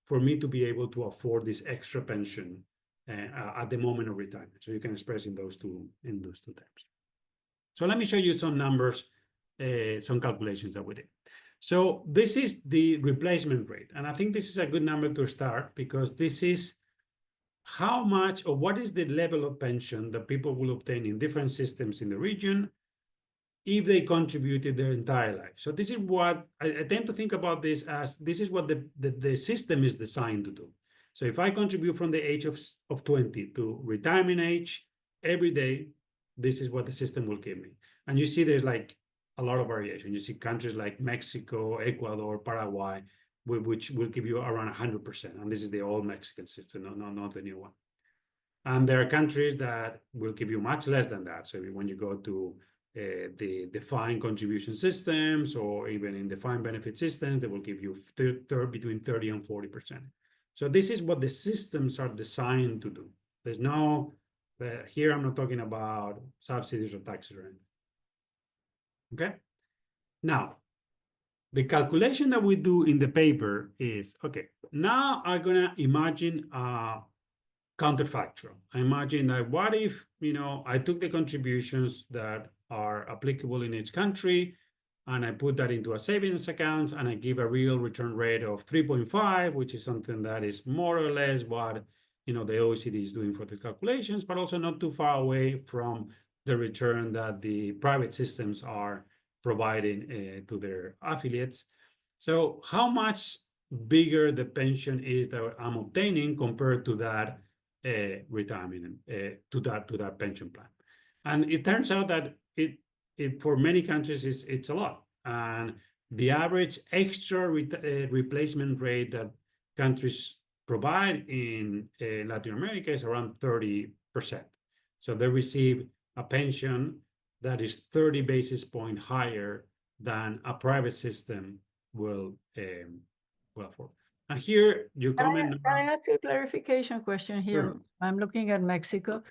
for me to be able to afford this extra pension at the moment of retirement. So you can express in those two terms. So let me show you some numbers, some calculations that we did. So this is the replacement rate, and I think this is a good number to start, because this is how much, or what is the level of pension that people will obtain in different systems in the region if they contributed their entire life. So this is what I tend to think about this as, this is what the system is designed to do. So if I contribute from the age of 20 to retirement age every day, this is what the system will give me. And you see there's like a lot of variation. You see countries like Mexico, Ecuador, Paraguay, which will give you around 100%. And this is the old Mexican system, not the new one. And there are countries that will give you much less than that. So when you go to the defined contribution systems, or even in defined benefit systems, they will give you between 30 and 40%. So this is what the systems are designed to do. There's no, here I'm not talking about subsidies or taxes or anything. Okay? Now, the calculation that we do in the paper is, okay, now I'm gonna imagine counterfactual. I imagine that what if, I took the contributions that are applicable in each country, and I put that into a savings account, and I give a real return rate of 3.5, which is something that is more or less what the OECD is doing for the calculations, but also not too far away from the return that the private systems are providing to their affiliates. So how much bigger the pension is that I'm obtaining compared to that retirement, to that pension plan? And it turns out that it for many countries it's a lot. And the average extra replacement rate that countries provide in Latin America is around 30%. So they receive a pension that is 30 basis points higher than a private system will afford. And here you comment. Can I ask you a clarification question here? Sure. I'm looking at Mexico,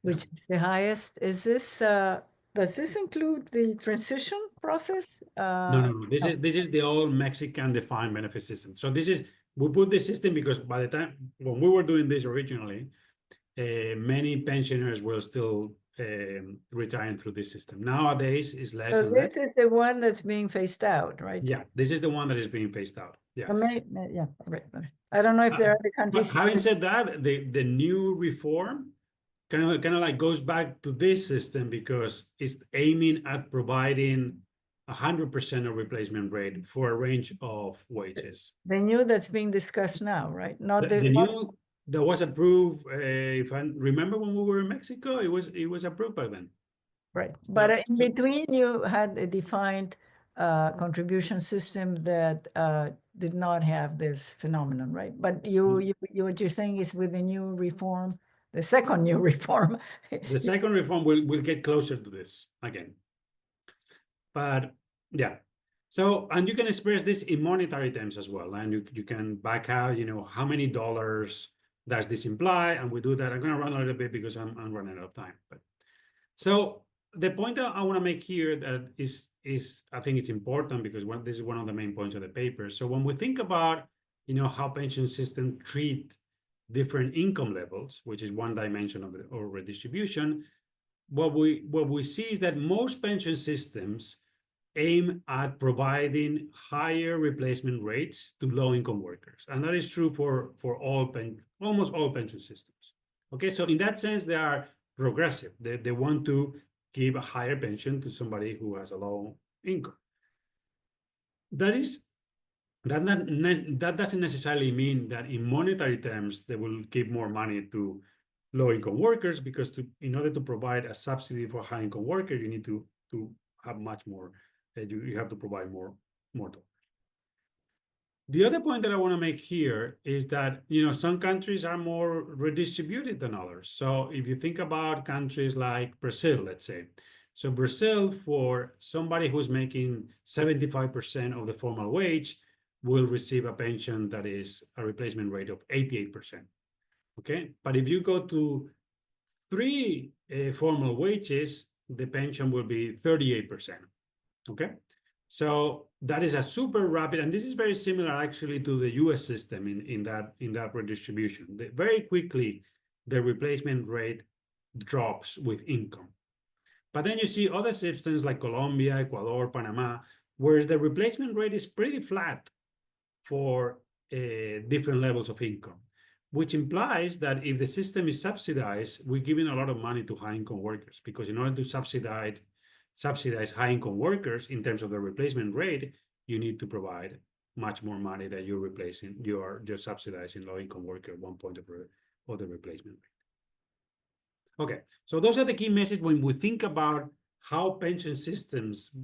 which Yeah. is the highest. Is this, does this include the transition process? No. This No. is the old Mexican defined benefit system. So this is, we put this system because by the time when we were doing this originally, many pensioners were still retiring through this system. Nowadays, it's less So and less. this is the one that's being phased out, right? Yeah, this is the one that is being phased out. Yeah. Yeah, right. I don't know if there are other But countries. having said that, the new reform kind of like goes back to this system because it's aiming at providing 100% of replacement rate for a range of wages. The new that's being discussed now, right? Not The the, new that was approved, if I remember when we were in Mexico, it was approved by then. right. But So, in between, you had a defined contribution system that did not have this phenomenon, right? But what you're saying is with the new reform, the second new reform. the second reform will get closer to this again. But yeah. So, and you can express this in monetary terms as well. And you can back out, how many dollars does this imply? And we do that. I'm going to run a little bit because I'm running out of time. But so the point that I want to make here that is I think it's important because this is one of the main points of the paper. So when we think about, how pension systems treat different income levels, which is one dimension of the or redistribution, what we see is that most pension systems aim at providing higher replacement rates to low-income workers, and that is true for almost all pension systems. Okay, so in that sense, they are progressive. They want to give a higher pension to somebody who has a low income. That doesn't necessarily mean that in monetary terms they will give more money to low-income workers because in order to provide a subsidy for high-income workers, you need to have much more. You have to provide more dollars. The other point that I want to make here is that some countries are more redistributed than others. So if you think about countries like Brazil, let's say, so Brazil, for somebody who's making 75% of the formal wage, will receive a pension that is a replacement rate of 88%. Okay, but if you go to three formal wages, the pension will be 38%. Okay, so that is a super rapid, and this is very similar actually to the US system in that redistribution. Very quickly, the replacement rate drops with income. But then you see other systems like Colombia, Ecuador, Panama, whereas the replacement rate is pretty flat for different levels of income, which implies that if the system is subsidized, we're giving a lot of money to high-income workers because in order to subsidize high-income workers in terms of the replacement rate, you need to provide much more money that you're replacing. You're just subsidizing low-income worker at one point of the replacement rate. Okay, so those are the key messages when we think about how pension systems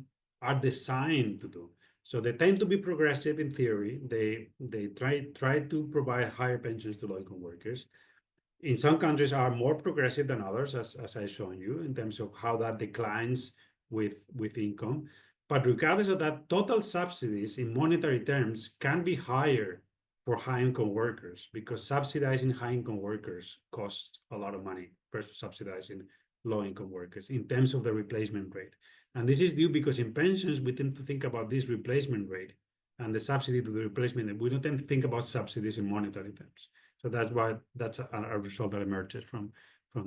are designed to do. So they tend to be progressive in theory. They try to provide higher pensions to low-income workers. In some countries are more progressive than others, as I've shown you, in terms of how that declines with income. But regardless of that, total subsidies in monetary terms can be higher for high-income workers because subsidizing high-income workers costs a lot of money versus subsidizing low-income workers in terms of the replacement rate. And this is due because in pensions, we tend to think about this replacement rate and the subsidy to the replacement. We don't tend to think about subsidies in monetary terms. So that's why that's a result that emerges from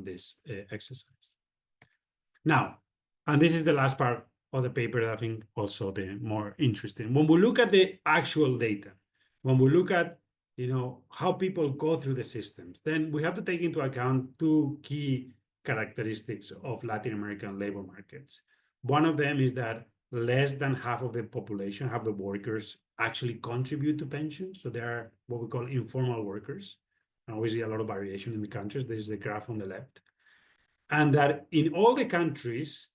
this exercise. Now, and this is the last part of the paper that I think also the more interesting. When we look at the actual data, when we look at how people go through the systems, then we have to take into account two key characteristics of Latin American labor markets. One of them is that less than half of the population, half the workers, actually contribute to pensions. So they are what we call informal workers. And we see a lot of variation in the countries. This is the graph on the left. And that in all the countries,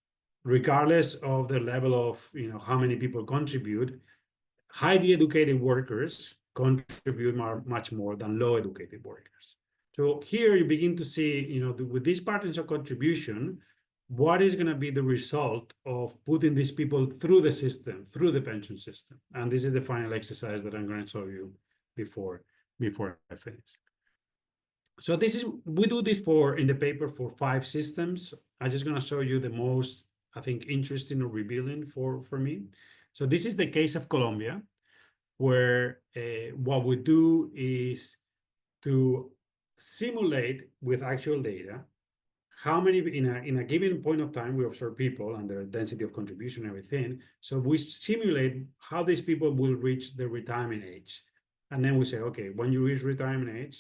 regardless of the level of how many people contribute, highly educated workers contribute much more than low educated workers. So here you begin to see, with these patterns of contribution, what is going to be the result of putting these people through the system, through the pension system. And this is the final exercise that I'm going to show you before I finish. So we do this in the paper for 5 systems. I'm just going to show you the most, I think, interesting or revealing for me. So this is the case of Colombia, where what we do is to simulate with actual data how many in a given point of time we observe people and their density of contribution and everything. So we simulate how these people will reach the retirement age. And then we say, okay, when you reach retirement age,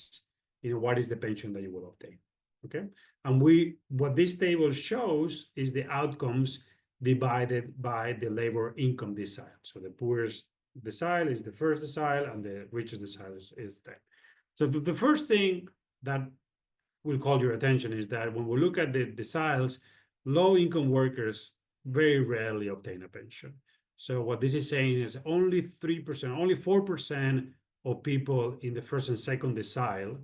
what is the pension that you will obtain? Okay. And what this table shows is the outcomes divided by the labor income decile. So the poorest decile is the first decile and the richest decile is 10. So the first thing that will call your attention is that when we look at the deciles, low-income workers very rarely obtain a pension. So what this is saying is only 3%, only 4% of people in the first and second decile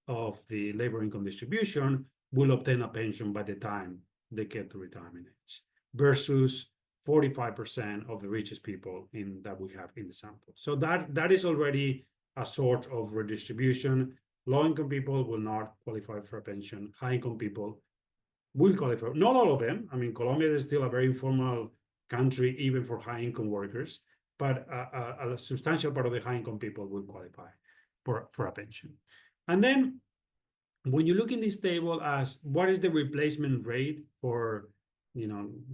of the labor income distribution will obtain a pension by the time they get to retirement age, versus 45% of the richest people that we have in the sample. So that is already a sort of redistribution. Low-income people will not qualify for a pension. High-income people will qualify. Not all of them. I mean, Colombia is still a very informal country, even for high-income workers, but a substantial part of the high-income people will qualify for a pension. And then when you look in this table as what is the replacement rate for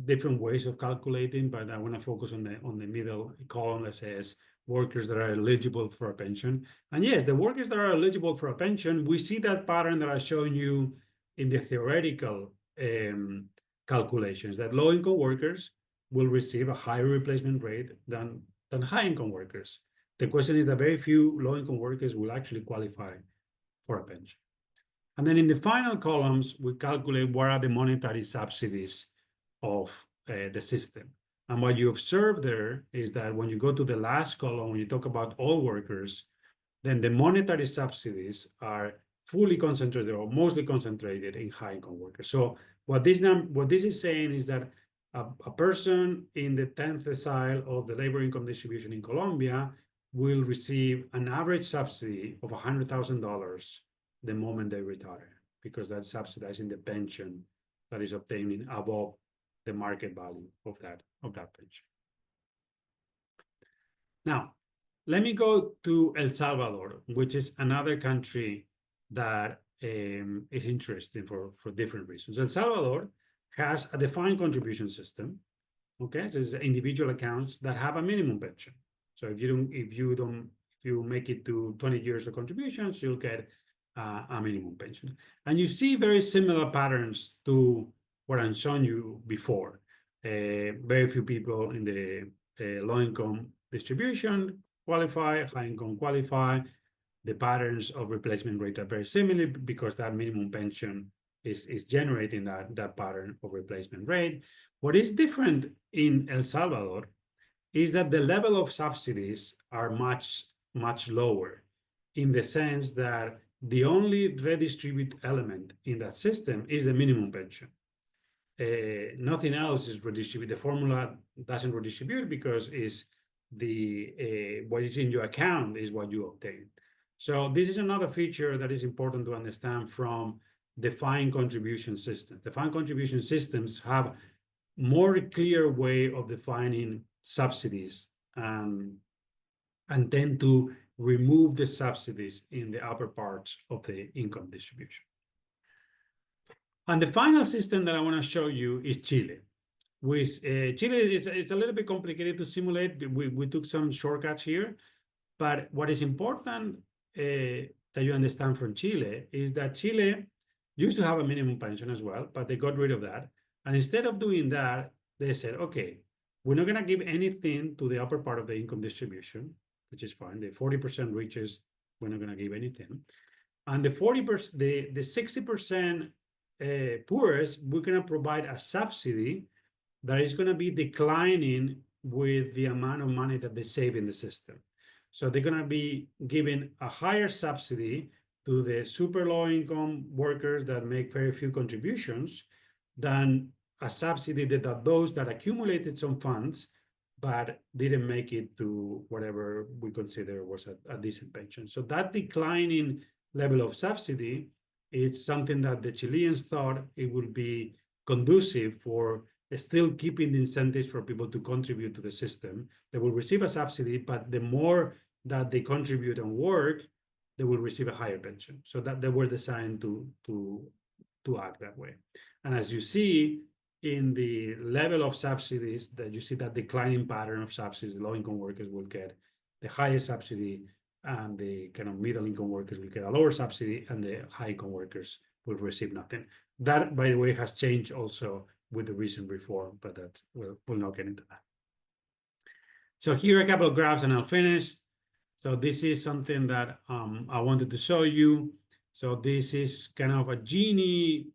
different ways of calculating, but I want to focus on the middle column that says workers that are eligible for a pension. And yes, the workers that are eligible for a pension, we see that pattern that I've shown you in the theoretical calculations, that low-income workers will receive a higher replacement rate than high-income workers. The question is that very few low-income workers will actually qualify for a pension. And then in the final columns, we calculate what are the monetary subsidies of the system. And what you observe there is that when you go to the last column, when you talk about all workers, then the monetary subsidies are fully concentrated or mostly concentrated in high-income workers. So what this is saying is that a person in the 10th decile of the labor income distribution in Colombia will receive an average subsidy of $100,000 the moment they retire, because that's subsidizing the pension that is obtaining above the market value of that pension. Now, let me go to El Salvador, which is another country that is interesting for different reasons. El Salvador has a defined contribution system. Okay, so it's individual accounts that have a minimum pension. So if you make it to 20 years of contributions, you'll get a minimum pension. And you see very similar patterns to what I'm showing you before. Very few people in the low-income distribution qualify, high-income qualify. The patterns of replacement rate are very similar because that minimum pension is generating that pattern of replacement rate. What is different in El Salvador is that the level of subsidies are much, much lower, in the sense that the only redistribute element in that system is the minimum pension. Nothing else is redistributed. The formula doesn't redistribute because it's what is in your account is what you obtain. So this is another feature that is important to understand from defined contribution systems. Defined contribution systems have more clear way of defining subsidies and tend to remove the subsidies in the upper parts of the income distribution. And the final system that I want to show you is Chile. With Chile is a little bit complicated to simulate. We took some shortcuts here, but what is important that you understand from Chile is that Chile used to have a minimum pension as well, but they got rid of that. And instead of doing that, they said, okay, we're not going to give anything to the upper part of the income distribution, which is fine. The 40% riches, we're not going to give anything. And the 40%, the 60% poorest, we're going to provide a subsidy that is going to be declining with the amount of money that they save in the system. So they're going to be giving a higher subsidy to the super low income workers that make very few contributions than a subsidy that those that accumulated some funds but didn't make it to whatever we consider was a decent pension. So that declining level of subsidy is something that the Chileans thought it would be conducive for still keeping the incentives for people to contribute to the system. They will receive a subsidy, but the more that they contribute and work, they will receive a higher pension. So that they were designed to act that way. And as you see in the level of subsidies, that you see that declining pattern of subsidies, the low-income workers will get the highest subsidy, and the kind of middle-income workers will get a lower subsidy, and the high-income workers will receive nothing. That, by the way, has changed also with the recent reform, but that we'll not get into that. So here are a couple of graphs, and I'll finish. So this is something that I wanted to show you. So this is kind of a Gini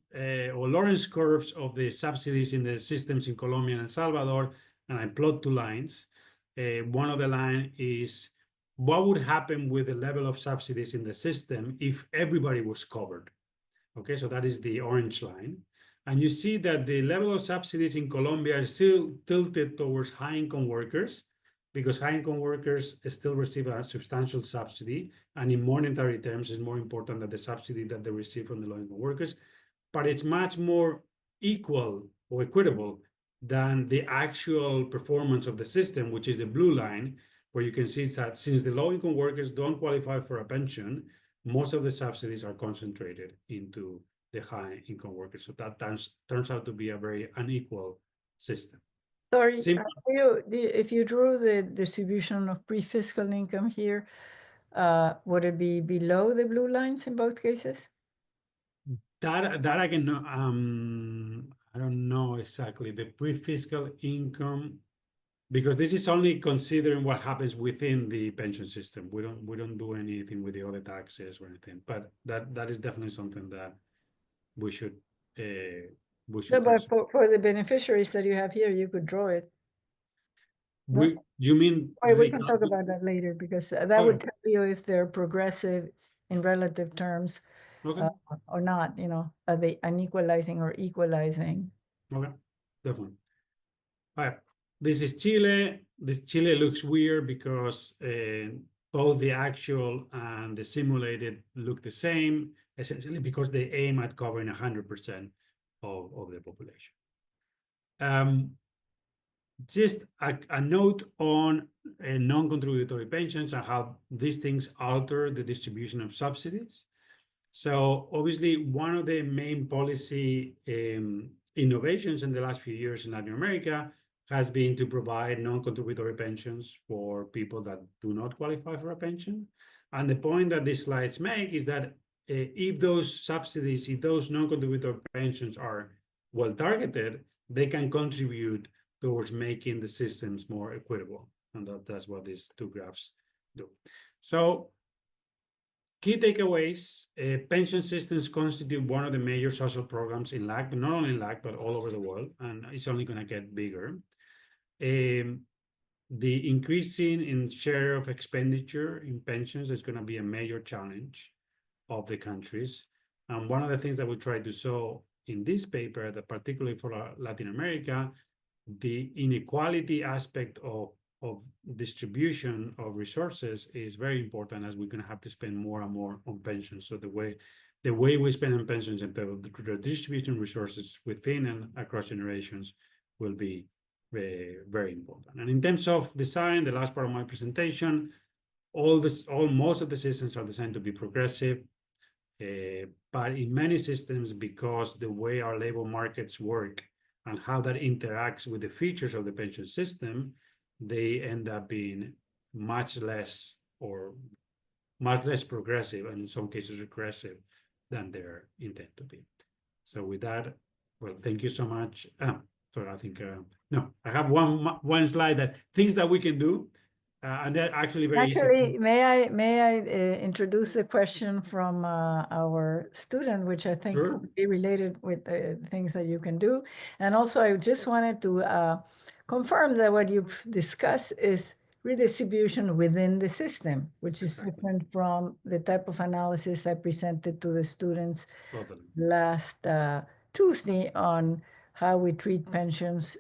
or Lorentz curves of the subsidies in the systems in Colombia and El Salvador, and I plot two lines. One of the line is what would happen with the level of subsidies in the system if everybody was covered. Okay, so that is the orange line. And you see that the level of subsidies in Colombia is still tilted towards high-income workers, because high-income workers still receive a substantial subsidy, and in monetary terms, it's more important than the subsidy that they receive from the low-income workers. But it's much more equal or equitable than the actual performance of the system, which is the blue line, where you can see that since the low-income workers don't qualify for a pension, most of the subsidies are concentrated into the high-income workers. So that turns out to be a very unequal system. Sorry, if you drew the distribution of pre-fiscal income here, would it be below the blue lines in both cases? That I can know. I don't know exactly the pre-fiscal income, because this is only considering what happens within the pension system. We don't do anything with the other taxes or anything. But that is definitely something that we should No, but for the beneficiaries that you have here, you could draw it. You mean? Wait, we can talk about that later, because that would tell you if they're progressive in relative terms, or not. You know, are they unequalizing or equalizing? Okay, definitely. All right, this is Chile. This Chile looks weird because both the actual and the simulated look the same, essentially because they aim at covering 100% of the population. Just a note on non-contributory pensions and how these things alter the distribution of subsidies. So obviously, one of the main policy innovations in the last few years in Latin America has been to provide non-contributory pensions for people that do not qualify for a pension. And the point that these slides make is that if those subsidies, if those non-contributory pensions are well targeted, they can contribute towards making the systems more equitable. And that's what these two graphs do. So key takeaways: pension systems constitute one of the major social programs in LAC, but not only in LAC, but all over the world, and it's only going to get bigger. The increasing in share of expenditure in pensions is going to be a major challenge of the countries. And one of the things that we try to show in this paper, that particularly for Latin America, the inequality aspect of distribution of resources is very important, as we're going to have to spend more and more on pensions. So the way we spend on pensions and the distribution resources within and across generations will be very, very important. And in terms of design, the last part of my presentation, most of the systems are designed to be progressive. But in many systems, because the way our labor markets work and how that interacts with the features of the pension system, they end up being much less progressive, and in some cases regressive, than they're intended to be. So with that, well, thank you so much. Sorry, I think no, I have one slide that things that we can do. And they're actually very easy. Actually, may I introduce the question from our student, which I think Sure. would be related with the things that you can do. And also, I just wanted to confirm that what you've discussed is redistribution within the system, which is Exactly. different from the type of analysis I presented to the students Totally. last Tuesday on how we treat pensions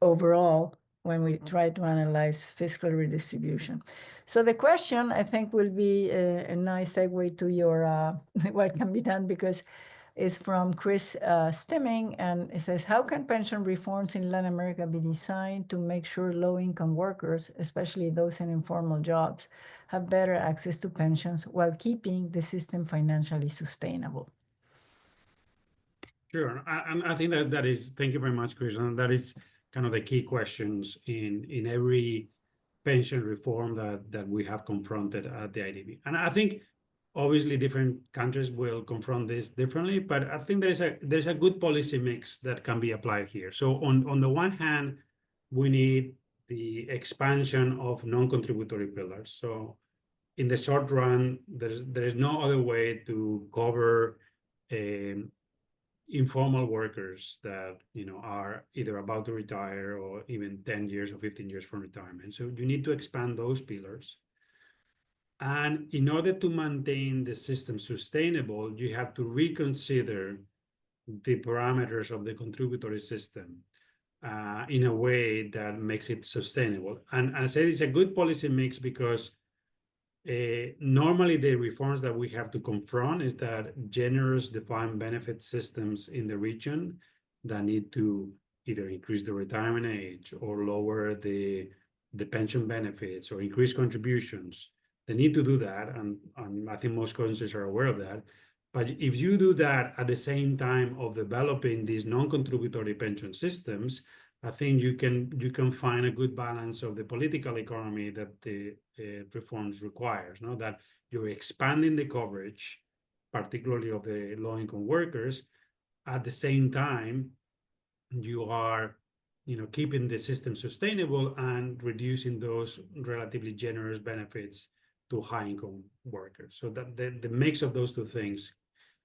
overall when we try to analyze fiscal redistribution. So the question, I think, will be a nice segue to your what can be done, because it's from Chris Stimming, and it says, how can pension reforms in Latin America be designed to make sure low-income workers, especially those in informal jobs, have better access to pensions while keeping the system financially sustainable? Sure. And I think that is, thank you very much, Chris. And that is kind of the key questions in every pension reform that we have confronted at the IDB. And I think obviously different countries will confront this differently, but I think there's a good policy mix that can be applied here. So on the one hand, we need the expansion of non-contributory pillars. So in the short run, there is no other way to cover informal workers that are either about to retire or even 10 years or 15 years from retirement. So you need to expand those pillars. And in order to maintain the system sustainable, you have to reconsider the parameters of the contributory system in a way that makes it sustainable. And I say it's a good policy mix because normally the reforms that we have to confront is that generous defined benefit systems in the region that need to either increase the retirement age or lower the pension benefits or increase contributions. They need to do that, and I think most countries are aware of that. But if you do that at the same time of developing these non-contributory pension systems, I think you can find a good balance of the political economy that the reforms requires. No, that you're expanding the coverage, particularly of the low-income workers. At the same time, you are, keeping the system sustainable and reducing those relatively generous benefits to high-income workers. So that the mix of those two things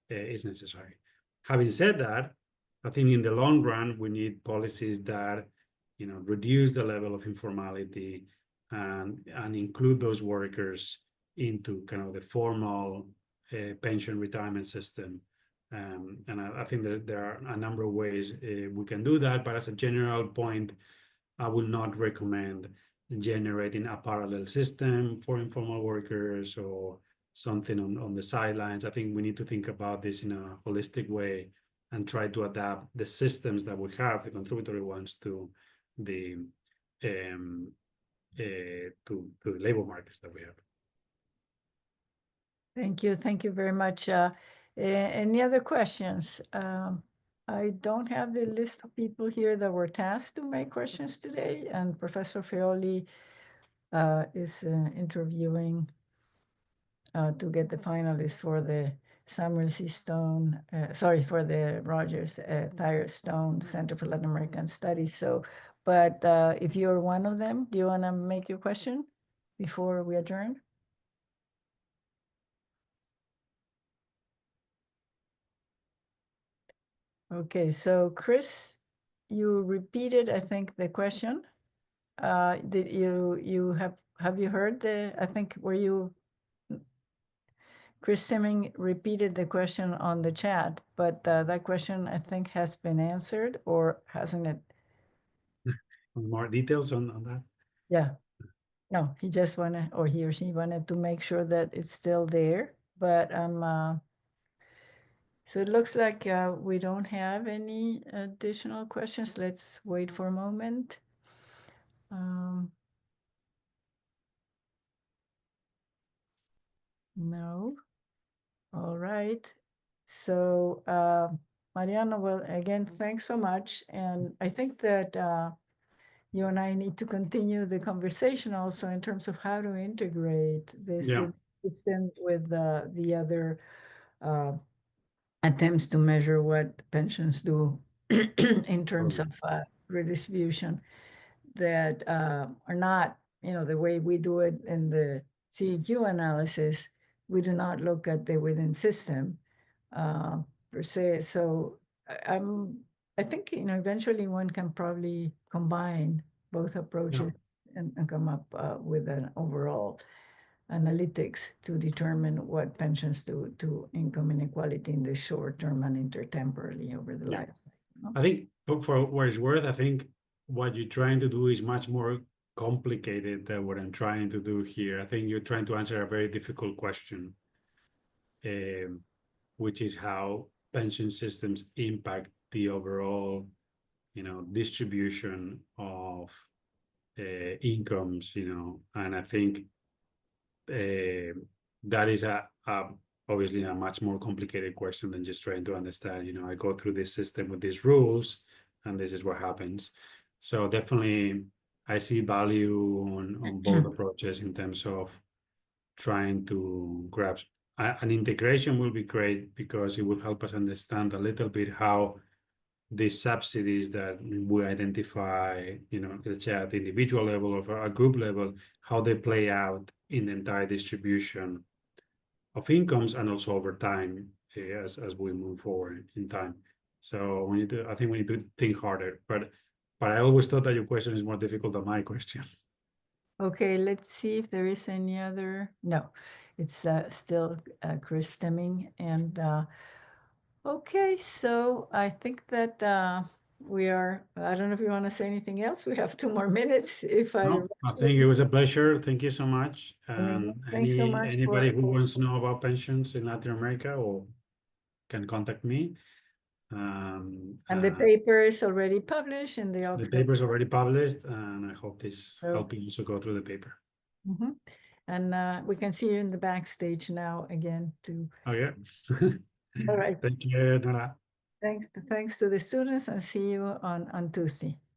is necessary. Having said that, I think in the long run, we need policies that, reduce the level of informality and include those workers into kind of the formal pension retirement system. And I think there are a number of ways we can do that. But as a general point, I would not recommend generating a parallel system for informal workers or something on the sidelines. I think we need to think about this in a holistic way and try to adapt the systems that we have, the contributory ones, to the to the labor markets that we have. Thank you. Thank you very much. Any other questions? I don't have the list of people here that were tasked to make questions today, and Professor Feoli is interviewing to get the finalists for the Samuel C. Stone, for the Rogers Thayer Stone Center for Latin American Studies. So, but if you're one of them, do you want to make your question before we adjourn? Okay, so Chris, you repeated, I think, the question. Did you have you heard I think, were you, Chris Simming repeated the question on the chat, but that question, I think, has been answered, or hasn't it? More details on that? Yeah. No, he just wanted, or he or she wanted to make sure that it's still there, but so it looks like we don't have any additional questions. Let's wait for a moment. No. All right. So, Mariano, well, again, thanks so much. And I think that you and I need to continue the conversation also in terms of how to integrate this Yeah. system with the other attempts to measure what pensions do in terms of redistribution that are not, the way we do it in the CEQ analysis, we do not look at the within system per se. So I think, eventually one can probably combine both approaches and come up with an overall analytics to determine what pensions do to income inequality in the short term and intertemporally over the Yeah. life cycle. I think for what it's worth, I think what you're trying to do is much more complicated than what I'm trying to do here. I think you're trying to answer a very difficult question, which is how pension systems impact the overall, distribution of incomes, and I think that is obviously a much more complicated question than just trying to understand, I go through this system with these rules and this is what happens. So definitely I see value on both approaches in terms of trying to grasp an integration will be great because it will help us understand a little bit how these subsidies that we identify, let's say at the individual level or a group level, how they play out in the entire distribution of incomes and also over time as we move forward in time. So I think we need to think harder. But I always thought that your question is more difficult than my question. Okay, let's see if there is any other. No, it's still Chris Stemming. And okay, so I think that we are, I don't know if you want to say anything else. We have 2 more minutes if I No, I think it was a pleasure. Thank you so much. And thanks so much anybody who wants to know about pensions in Latin America or can contact me. And the paper is already published in the The Oxford. paper is already published, and I hope this So- helping you to go through the paper. And we can see you in the backstage now again too. Oh yeah. All right. Thank you, Nora. Thanks to the students, and see you on Tuesday.